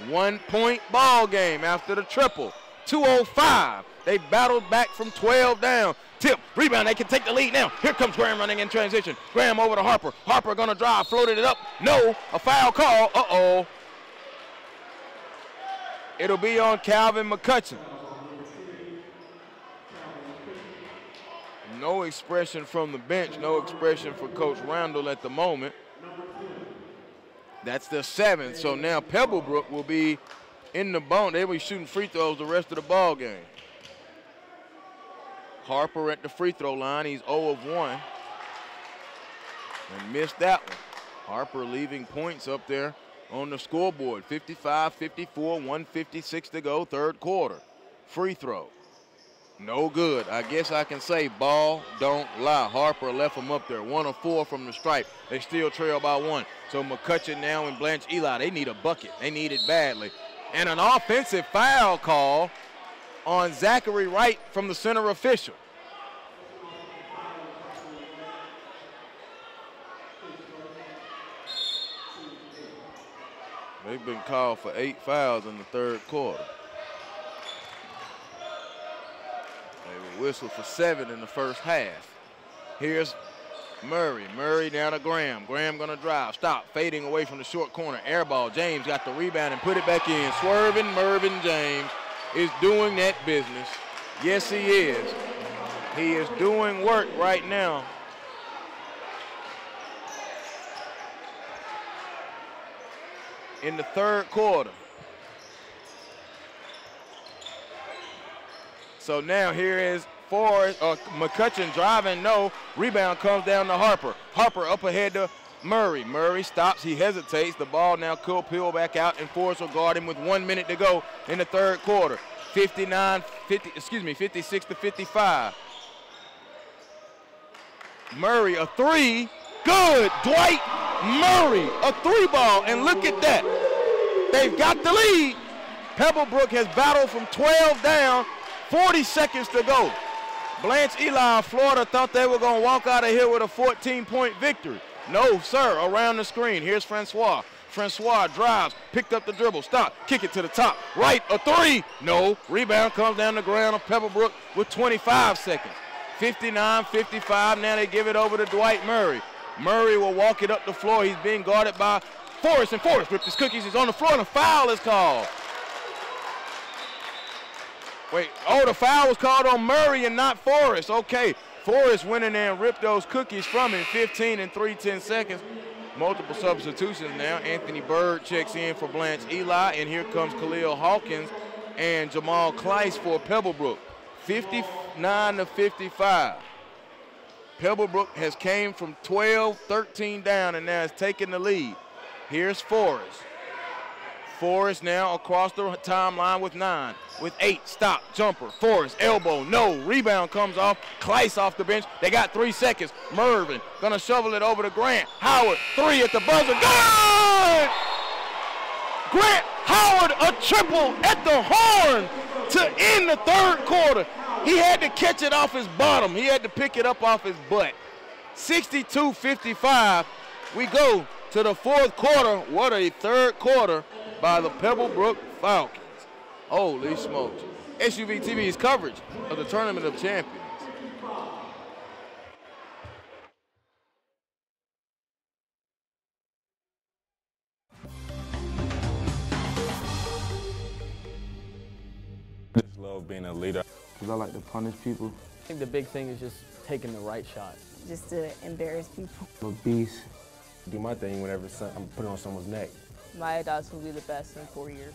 1 point ball game after the triple. 2:05. They battled back from 12 down. Tip, rebound, they can take the lead now. Here comes Graham running in transition. Graham over to Harper. Harper gonna drive, floated it up. No, a foul call. Uh-oh. It'll be on Calvin McCutcheon. No expression from the bench, no expression for Coach Randall at the moment. That's the 7th, so now Pebblebrook will be in the bone. They will be shooting free throws the rest of the ball game. Harper at the free throw line. He's 0 of 1 and missed that one. Harper leaving points up there on the scoreboard. 55-54, 1:56 to go, third quarter. Free throw. No good. I guess I can say ball don't lie. Harper left him up there. 1 of 4 from the stripe. They still trail by 1. So McCutcheon now and Blanche Eli, they need a bucket. They need it badly. And an offensive foul call on Zachary Wright from the center official. They've been called for 8 fouls in the third quarter. They were whistled for 7 in the first half. Here's Murray. Murray down to Graham. Graham gonna drive. Stop. Fading away from the short corner. Air ball. James got the rebound and put it back in. Swerving Mervyn James is doing that business. Yes, he is. He is doing work right now. In the third quarter. So now here is Forrest, McCutcheon driving, no. Rebound comes down to Harper. Harper up ahead to Murray. Murray stops, he hesitates. The ball now could peel back out, and Forrest will guard him with 1 minute to go in the third quarter. 56 to 55. Murray, a three. Good. Dwight Murray, a 3-ball, and look at that. They've got the lead. Pebblebrook has battled from 12 down, 40 seconds to go. Blanche Eli of Florida thought they were going to walk out of here with a 14-point victory. No, sir, around the screen. Here's Francois. Francois drives, picked up the dribble, stop, kick it to the top. Right, a three. No, rebound comes down the ground of Pebblebrook with 25 seconds. 59-55, now they give it over to Dwight Murray. Murray will walk it up the floor. He's being guarded by Forrest, and Forrest ripped his cookies. He's on the floor, and a foul is called. Wait, oh, the foul was called on Murray and not Forrest. Okay, Forrest went in there and ripped those cookies from him. 15 and 3/10 seconds. Multiple substitutions now. Anthony Bird checks in for Blanche Eli, and here comes Khalil Hawkins and Jamal Kleiss for Pebblebrook. 59 to 55. Pebblebrook has came from 12, 13 down, and now has taken the lead. Here's Forrest. Forrest now across the timeline with 9. With 8, stop, jumper, Forrest, elbow, no. Rebound comes off, Kleiss off the bench. They got 3 seconds. Mervyn gonna shovel it over to Grant. Howard, 3 at the buzzer, good! Grant Howard, a triple at the horn to end the third quarter. He had to catch it off his bottom. He had to pick it up off his butt. 62-55. We go to the fourth quarter. What a third quarter by the Pebblebrook Falcons. Holy smokes. SUV TV's coverage of the Tournament of Champions. I just love being a leader. Because I like to punish people. I think the big thing is just taking the right shot. Just to embarrass people. I'm a beast. Do my thing whenever I'm putting on someone's neck. My dogs will be the best in 4 years.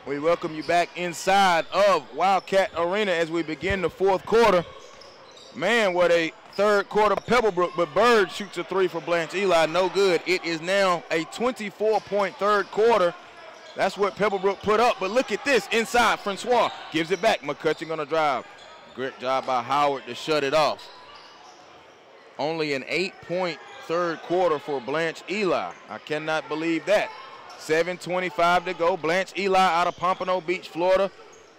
We welcome you back inside of Wildcat Arena as we begin the fourth quarter. Man, what a third quarter Pebblebrook, but Bird shoots a three for Blanche Eli, no good. It is now a 24-point third quarter. That's what Pebblebrook put up, but look at this, inside, Francois gives it back, McCutcheon on the drive. Great job by Howard to shut it off. Only an 8-point third quarter for Blanche Eli. I cannot believe that. 7:25 to go. Blanche Eli out of Pompano Beach, Florida.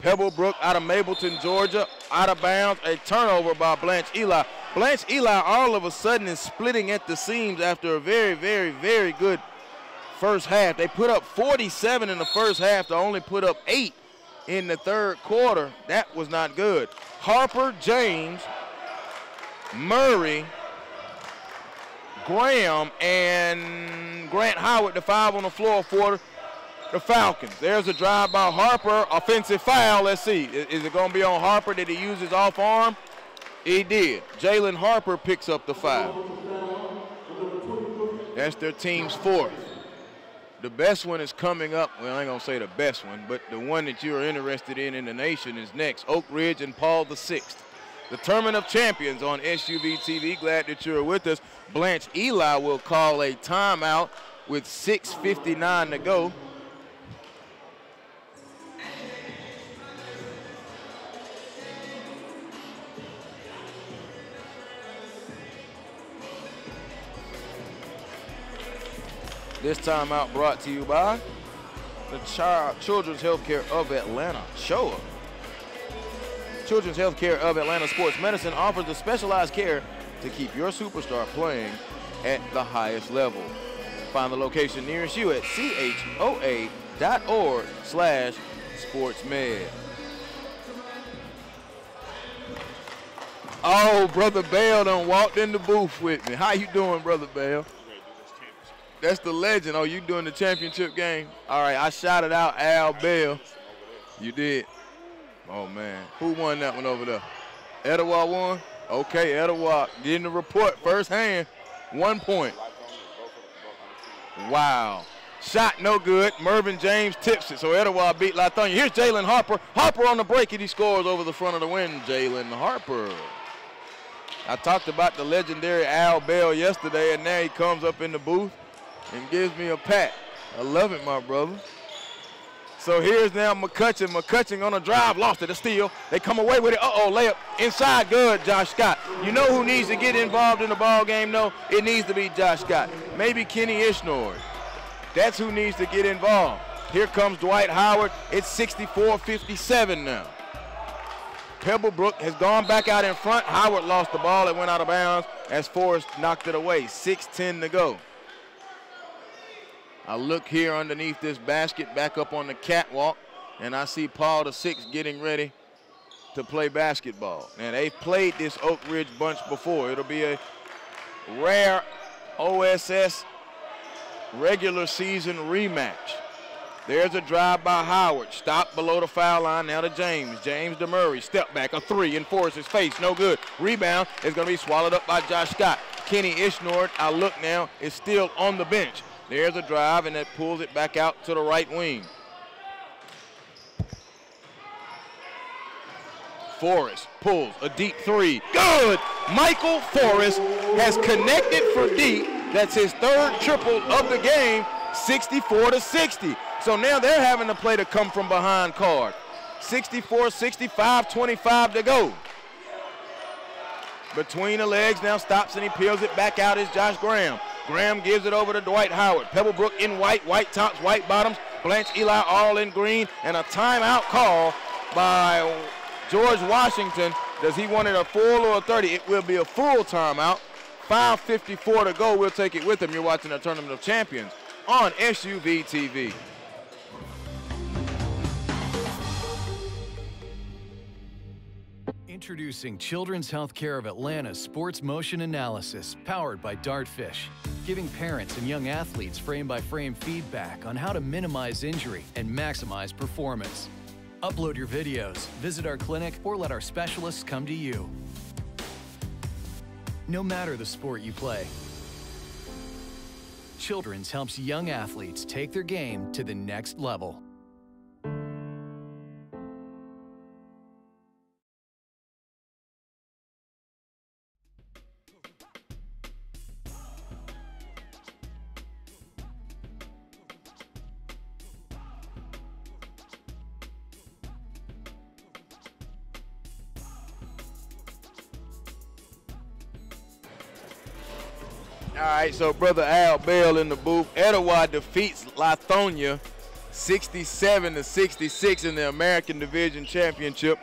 Pebblebrook out of Mableton, Georgia, out of bounds. A turnover by Blanche Eli. Blanche Eli all of a sudden is splitting at the seams after a very, very, very good first half. They put up 47 in the first half to only put up 8 in the third quarter. That was not good. Harper, James, Murray, Graham, and Grant Howard, the 5 on the floor for the Falcons. There's a drive by Harper, offensive foul. Let's see, is it gonna be on Harper? Did he use his off arm? He did. Jalen Harper picks up the foul. That's their team's fourth. The best one is coming up. Well, I ain't gonna say the best one, but the one that you're interested in the nation is next. Oak Ridge and Paul VI. The Tournament of Champions on SUV TV. Glad that you're with us. Blanche Eli will call a timeout with 6:59 to go. This timeout brought to you by the Children's Healthcare of Atlanta, CHOA. Children's Healthcare of Atlanta Sports Medicine offers the specialized care to keep your superstar playing at the highest level. Find the location nearest you at choa.org/sportsmed. Oh, Brother Bell done walked in the booth with me. How you doing, Brother Bell? That's the legend. Oh, you doing the championship game? All right, I shouted out Al Bell. You did? Oh, man. Who won that one over there? Etowah won? Okay, Etowah getting the report firsthand. 1 point. Wow. Shot no good. Mervyn James tips it, so Etowah beat Lithonia. Here's Jalen Harper. Harper on the break, and he scores over the front of the win. Jalen Harper. I talked about the legendary Al Bell yesterday, and now he comes up in the booth and gives me a pat. I love it, my brother. So here's now McCutcheon. McCutcheon on a drive, lost it, a steal. They come away with it. Uh-oh, layup. Inside, good, Josh Scott. You know who needs to get involved in the ball game, though? It needs to be Josh Scott. Maybe Kenny Ishnord. That's who needs to get involved. Here comes Dwight Howard. It's 64-57 now. Pebblebrook has gone back out in front. Howard lost the ball. It went out of bounds as Forrest knocked it away. 6:10 to go. I look here underneath this basket, back up on the catwalk, and I see Paul VI getting ready to play basketball. And they've played this Oak Ridge bunch before. It'll be a rare OSS regular season rematch. There's a drive by Howard. Stop below the foul line. Now to James. James to Murray. Step back. A three in Forrest's face. No good. Rebound is going to be swallowed up by Josh Scott. Kenny Ishnord, I look now, is still on the bench. There's a drive, and that pulls it back out to the right wing. Forrest pulls a deep three. Good! Michael Forrest has connected for deep. That's his third triple of the game, 64-60. So now they're having to play the come from behind card. 64-65, 25 to go. Between the legs now, stops and he peels it back out is Josh Graham. Graham gives it over to Dwight Howard. Pebblebrook in white, white tops, white bottoms. Blanche, Eli all in green, and a timeout call by George Washington. Does he want it a full or a 30? It will be a full timeout. 5:54 to go. We'll take it with him. You're watching the Tournament of Champions on SUV TV. Introducing Children's Healthcare of Atlanta's Sports Motion Analysis, powered by Dartfish, giving parents and young athletes frame-by-frame feedback on how to minimize injury and maximize performance. Upload your videos, visit our clinic, or let our specialists come to you. No matter the sport you play, Children's helps young athletes take their game to the next level. All right, so Brother Al Bell in the booth. Etowah defeats Lithonia 67-66 in the American Division Championship.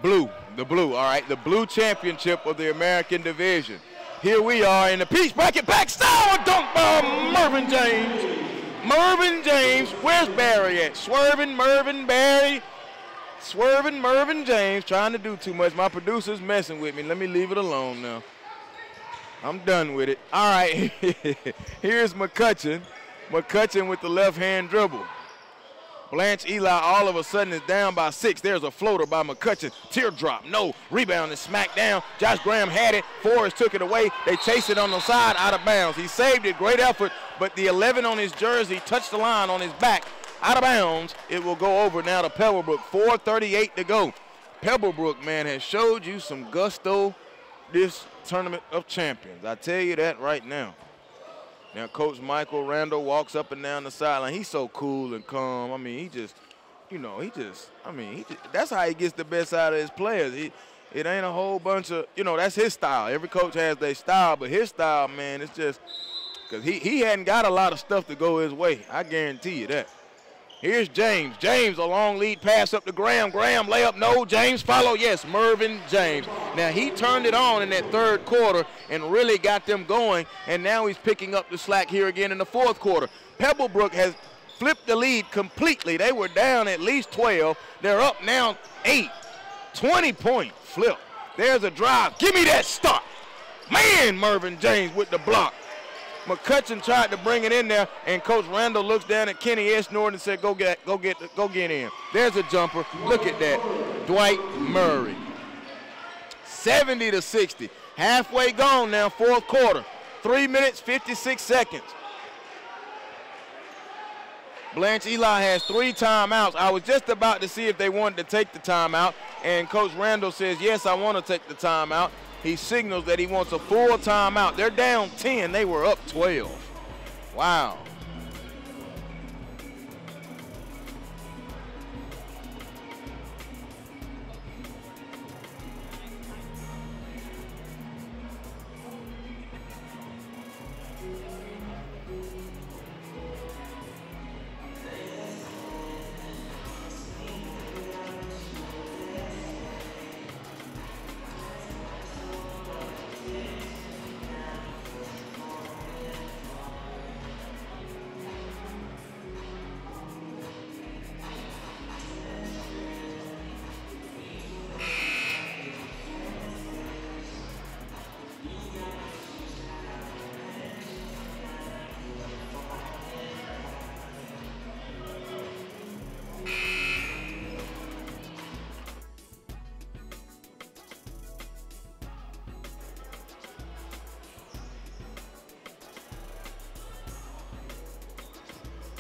The blue, all right, the blue championship of the American Division. Here we are in the peach bracket, backstyle, dunk by Mervyn James. Mervyn James, where's Barry at? Swerving Mervyn Barry. Swerving Mervyn James, trying to do too much. My producer's messing with me. Let me leave it alone now. I'm done with it. All right, here's McCutcheon. McCutcheon with the left-hand dribble. Blanche Eli all of a sudden is down by 6. There's a floater by McCutcheon. Teardrop, no. Rebound is smacked down. Josh Graham had it. Forrest took it away. They chase it on the side, out of bounds. He saved it, great effort, but the 11 on his jersey touched the line on his back. Out of bounds, it will go over now to Pebblebrook. 4:38 to go. Pebblebrook, man, has showed you some gusto this Tournament of Champions. I tell you that right now. Now, Coach Michael Randall walks up and down the sideline. He's so cool and calm. I mean, he just, that's how he gets the best out of his players. It ain't a whole bunch of, that's his style. Every coach has their style, but his style, man, it's just, because he hadn't got a lot of stuff to go his way. I guarantee you that. Here's James. James, a long lead pass up to Graham. Graham, layup, no. James, follow, yes, Mervyn James. Now, he turned it on in that third quarter and really got them going, and now he's picking up the slack here again in the fourth quarter. Pebblebrook has flipped the lead completely. They were down at least 12. They're up now 8. 20-point flip. There's a drive. Give me that stop. Man, Mervyn James with the block. McCutcheon tried to bring it in there, and Coach Randall looks down at Kenny Esnord and said, go get in. There's a jumper. Look at that. Dwight Murray. 70-60. Halfway gone now, fourth quarter. 3 minutes, 56 seconds. Blanche Eli has 3 timeouts. I was just about to see if they wanted to take the timeout, and Coach Randall says, yes, I want to take the timeout. He signals that he wants a full timeout. They're down 10. They were up 12. Wow.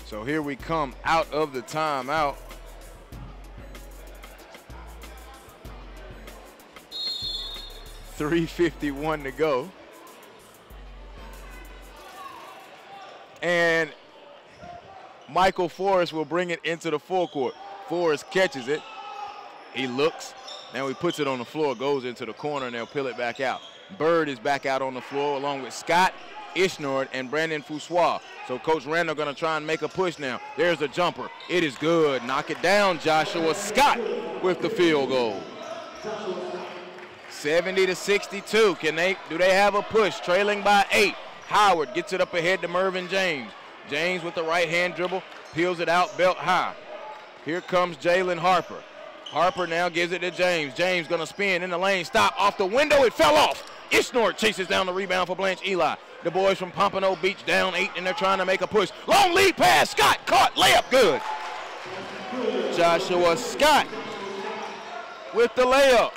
So here we come out of the timeout. .351 to go. And Michael Forrest will bring it into the forecourt. Forrest catches it. He looks, Now he puts it on the floor, goes into the corner, and they'll peel it back out. Bird is back out on the floor along with Scott, Ishnord, and Brandon Fussois. So Coach Randall going to try and make a push now. There's the jumper. It is good. Knock it down, Joshua Scott with the field goal. 70-62. Do they have a push? Trailing by 8. Howard gets it up ahead to Mervyn James. James with the right-hand dribble, peels it out, belt high. Here comes Jalen Harper. Harper now gives it to James. James gonna spin in the lane, stop, off the window, it fell off. Ishnord chases down the rebound for Blanche Eli. The boys from Pompano Beach down 8, and they're trying to make a push. Long lead pass, Scott caught, layup good. Joshua Scott with the layup.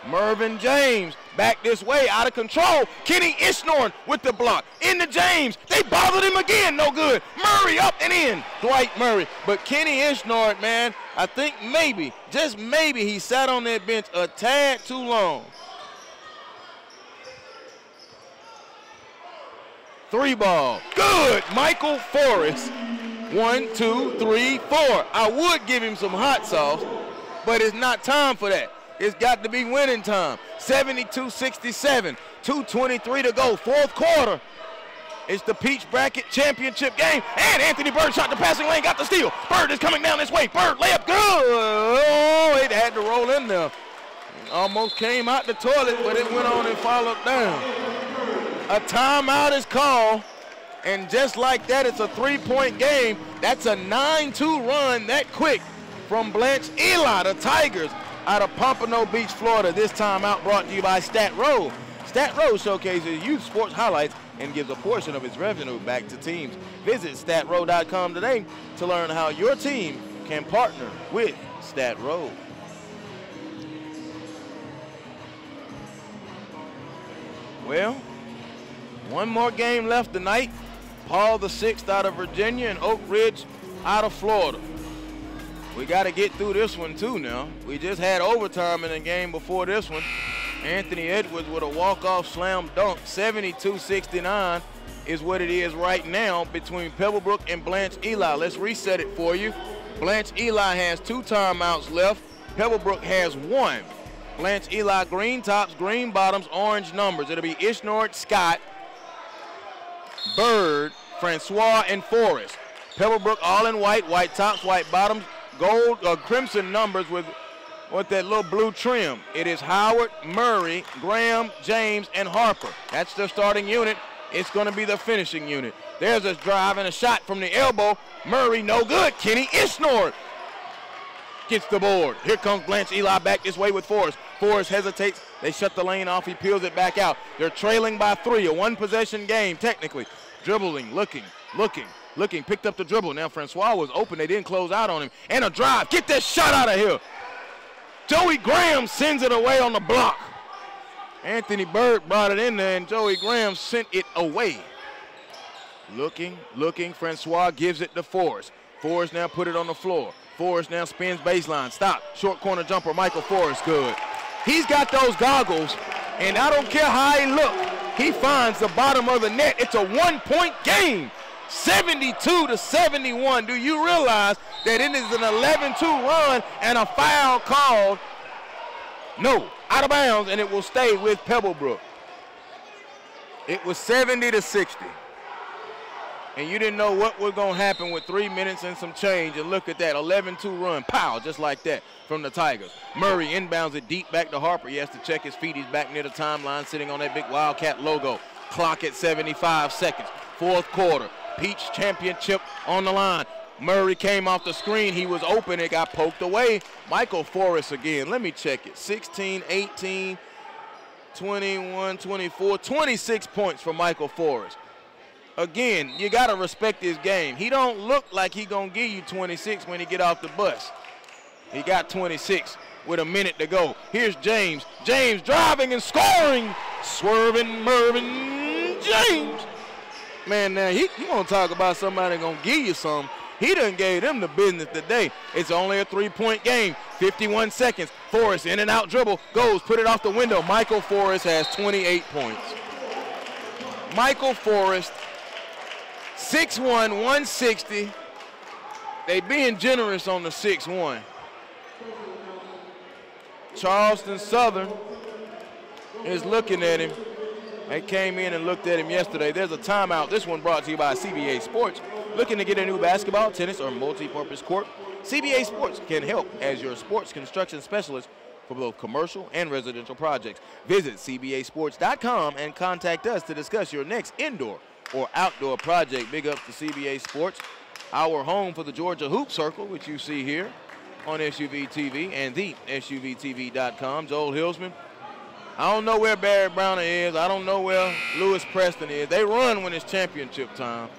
Mervyn James back this way, out of control. Kenny Ishnord with the block. Into James. They bothered him again. No good. Murray up and in. Dwight Murray. But Kenny Ishnord, man, I think maybe, just maybe, he sat on that bench a tad too long. 3 ball. Good. Michael Forrest. 1, 2, 3, 4. I would give him some hot sauce, but it's not time for that. It's got to be winning time. 72-67, 2:23 to go, 4th quarter. It's the Peach Bracket Championship game, and Anthony Bird shot the passing lane, got the steal. Bird is coming down this way. Bird layup, good. Oh, it had to roll in there. Almost came out the toilet, but it went on and followed down. A timeout is called, and just like that, it's a 3-point game. That's a 9-2 run that quick from Blanche Eli, the Tigers, out of Pompano Beach, Florida. This time out brought to you by Stat Row. Stat Row showcases youth sports highlights and gives a portion of its revenue back to teams. Visit statrow.com today to learn how your team can partner with Stat Row. Well, one more game left tonight. Paul VI out of Virginia and Oak Ridge out of Florida. We got to get through this one too now. We just had overtime in the game before this one. Anthony Edwards with a walk-off slam dunk. 72-69 is what it is right now between Pebblebrook and Blanche Eli. Let's reset it for you. Blanche Eli has 2 timeouts left. Pebblebrook has 1. Blanche Eli, green tops, green bottoms, orange numbers. It'll be Ishnord, Scott, Bird, Francois, and Forrest. Pebblebrook all in white, white tops, white bottoms, gold or crimson numbers with that little blue trim. It is Howard, Murray, Graham, James, and Harper. That's their starting unit. It's going to be the finishing unit. There's a drive and a shot from the elbow. Murray, no good. Kenny Ishnord gets the board. Here comes Blanche Eli back this way with Forrest. Forrest hesitates. They shut the lane off. He peels it back out. They're trailing by 3, a 1-possession game technically. Dribbling, looking. Picked up the dribble. Now Francois was open. They didn't close out on him. And a drive. Get that shot out of here. Joey Graham sends it away on the block. Anthony Bird brought it in there, and Joey Graham sent it away. Looking. Francois gives it to Forrest. Forrest now put it on the floor. Forrest now spins baseline. Stop. Short corner jumper. Michael Forrest, good. He's got those goggles, and I don't care how he look. He finds the bottom of the net. It's a 1-point game. 72-71. Do you realize that it is an 11-2 run and a foul called? No, out of bounds, and it will stay with Pebblebrook. It was 70-60. And you didn't know what was going to happen with 3 minutes and some change. And look at that, 11-2 run. Pow, just like that from the Tigers. Murray inbounds it deep back to Harper. He has to check his feet. He's back near the timeline, sitting on that big Wildcat logo. Clock at 75 seconds. 4th quarter. Peach Championship on the line. Murray came off the screen. He was open. It got poked away. Michael Forrest again. Let me check it. 16, 18, 21, 24, 26 points for Michael Forrest. Again, you got to respect his game. He don't look like he going to give you 26 when he get off the bus. He got 26 with a minute to go. Here's James. James driving and scoring. Swerving Mervyn James. Man, now he want to talk about somebody going to give you some. He done gave them the business today. It's only a 3-point game. 51 seconds. Forrest in and out dribble. Goes, put it off the window. Michael Forrest has 28 points. Michael Forrest, 6'1", 160. They being generous on the 6'1". Charleston Southern is looking at him. They came in and looked at him yesterday. There's a timeout. This one brought to you by CBA Sports. Looking to get a new basketball, tennis, or multi-purpose court? CBA Sports can help as your sports construction specialist for both commercial and residential projects. Visit cbasports.com and contact us to discuss your next indoor or outdoor project. Big ups to CBA Sports, our home for the Georgia Hoop Circle, which you see here on SUV TV and the SUVTV.com. Joel Hilsman. I don't know where Barry Browner is. I don't know where Lewis Preston is. They run when it's championship time.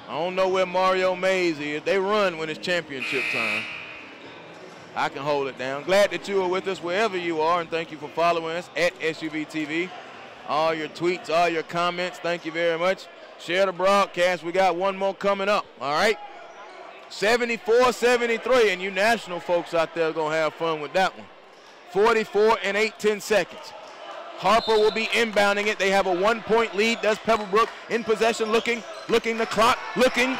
I don't know where Mario Mays is. They run when it's championship time. I can hold it down. Glad that you are with us wherever you are, and thank you for following us at SUV TV. All your tweets, all your comments, thank you very much. Share the broadcast. We got one more coming up, all right? 74-73, and you national folks out there are going to have fun with that one. 44 and 8/10 seconds. Harper will be inbounding it. They have a 1-point lead. Does Pebblebrook in possession, looking the clock, looking.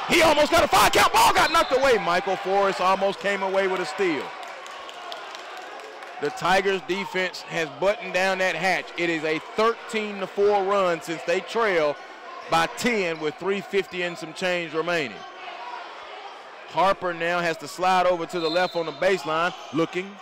He almost got a 5-count. Ball got knocked away. Michael Forrest almost came away with a steal. The Tigers defense has buttoned down that hatch. It is a 13-4 run since they trail by 10 with 3:50 and some change remaining. Harper now has to slide over to the left on the baseline, looking,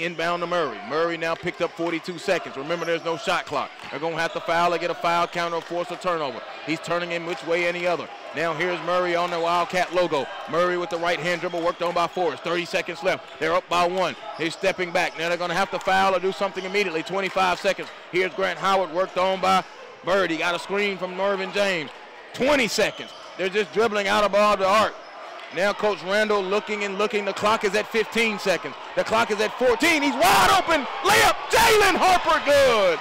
inbound to Murray. Murray now picked up 42 seconds. Remember, there's no shot clock. They're going to have to foul or get a foul counter or force a turnover. He's turning in which way any other. Now here's Murray on the Wildcat logo. Murray with the right-hand dribble worked on by Forrest. 30 seconds left. They're up by 1. He's stepping back. Now they're going to have to foul or do something immediately. 25 seconds. Here's Grant Howard worked on by Bird. He got a screen from Mervyn James. 20 seconds. They're just dribbling out above the arc. Now Coach Randall looking. The clock is at 15 seconds. The clock is at 14. He's wide open. Layup. Jalen Harper good.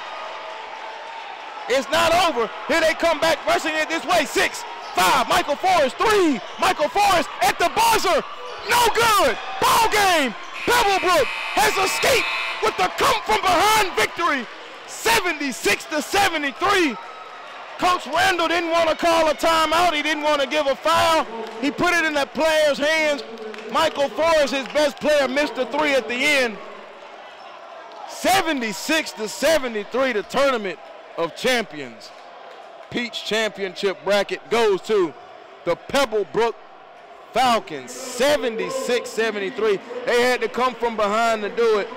It's not over. Here they come back rushing it this way. 6, 5. Michael Forrest. 3. Michael Forrest at the buzzer. No good. Ball game. Pebblebrook has escaped with the come-from-behind victory. 76-73. Coach Randall didn't want to call a timeout. He didn't want to give a foul. He put it in the player's hands. Michael Forrest, his best player, missed a 3 at the end. 76-73, the Tournament of Champions. Peach Championship bracket goes to the Pebblebrook Falcons, 76-73. They had to come from behind to do it.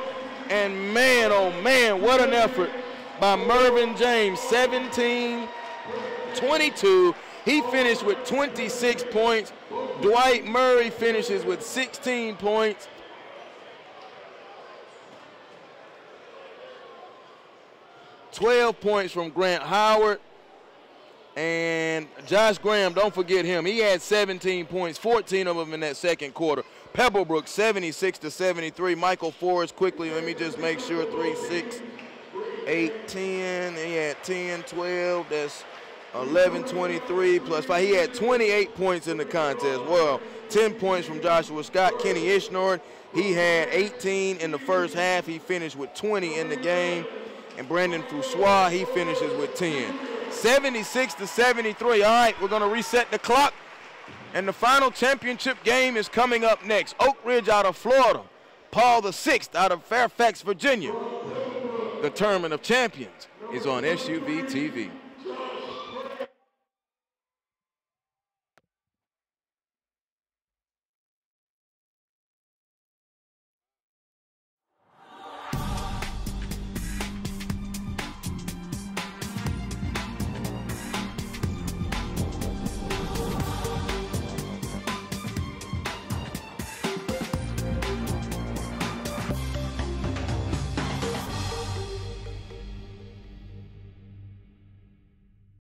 And man, oh man, what an effort by Mervyn James, 17-22. He finished with 26 points. Dwight Murray finishes with 16 points. $12 points from Grant Howard. And Josh Graham, don't forget him. He had 17 points, 14 of them in that second quarter. Pebblebrook, 76-73. Michael Forrest, quickly, let me just make sure, 3, 6, 8, 10. He had 10, 12. That's 11, 23 plus 5. He had 28 points in the contest. Well, 10 points from Joshua Scott. Kenny Ishnord, he had 18 in the first half. He finished with 20 in the game. And Brandon Fussois, he finishes with 10. 76-73. All right, we're going to reset the clock. And the final championship game is coming up next. Oak Ridge out of Florida. Paul VI out of Fairfax, Virginia. The Tournament of Champions is on SUV TV.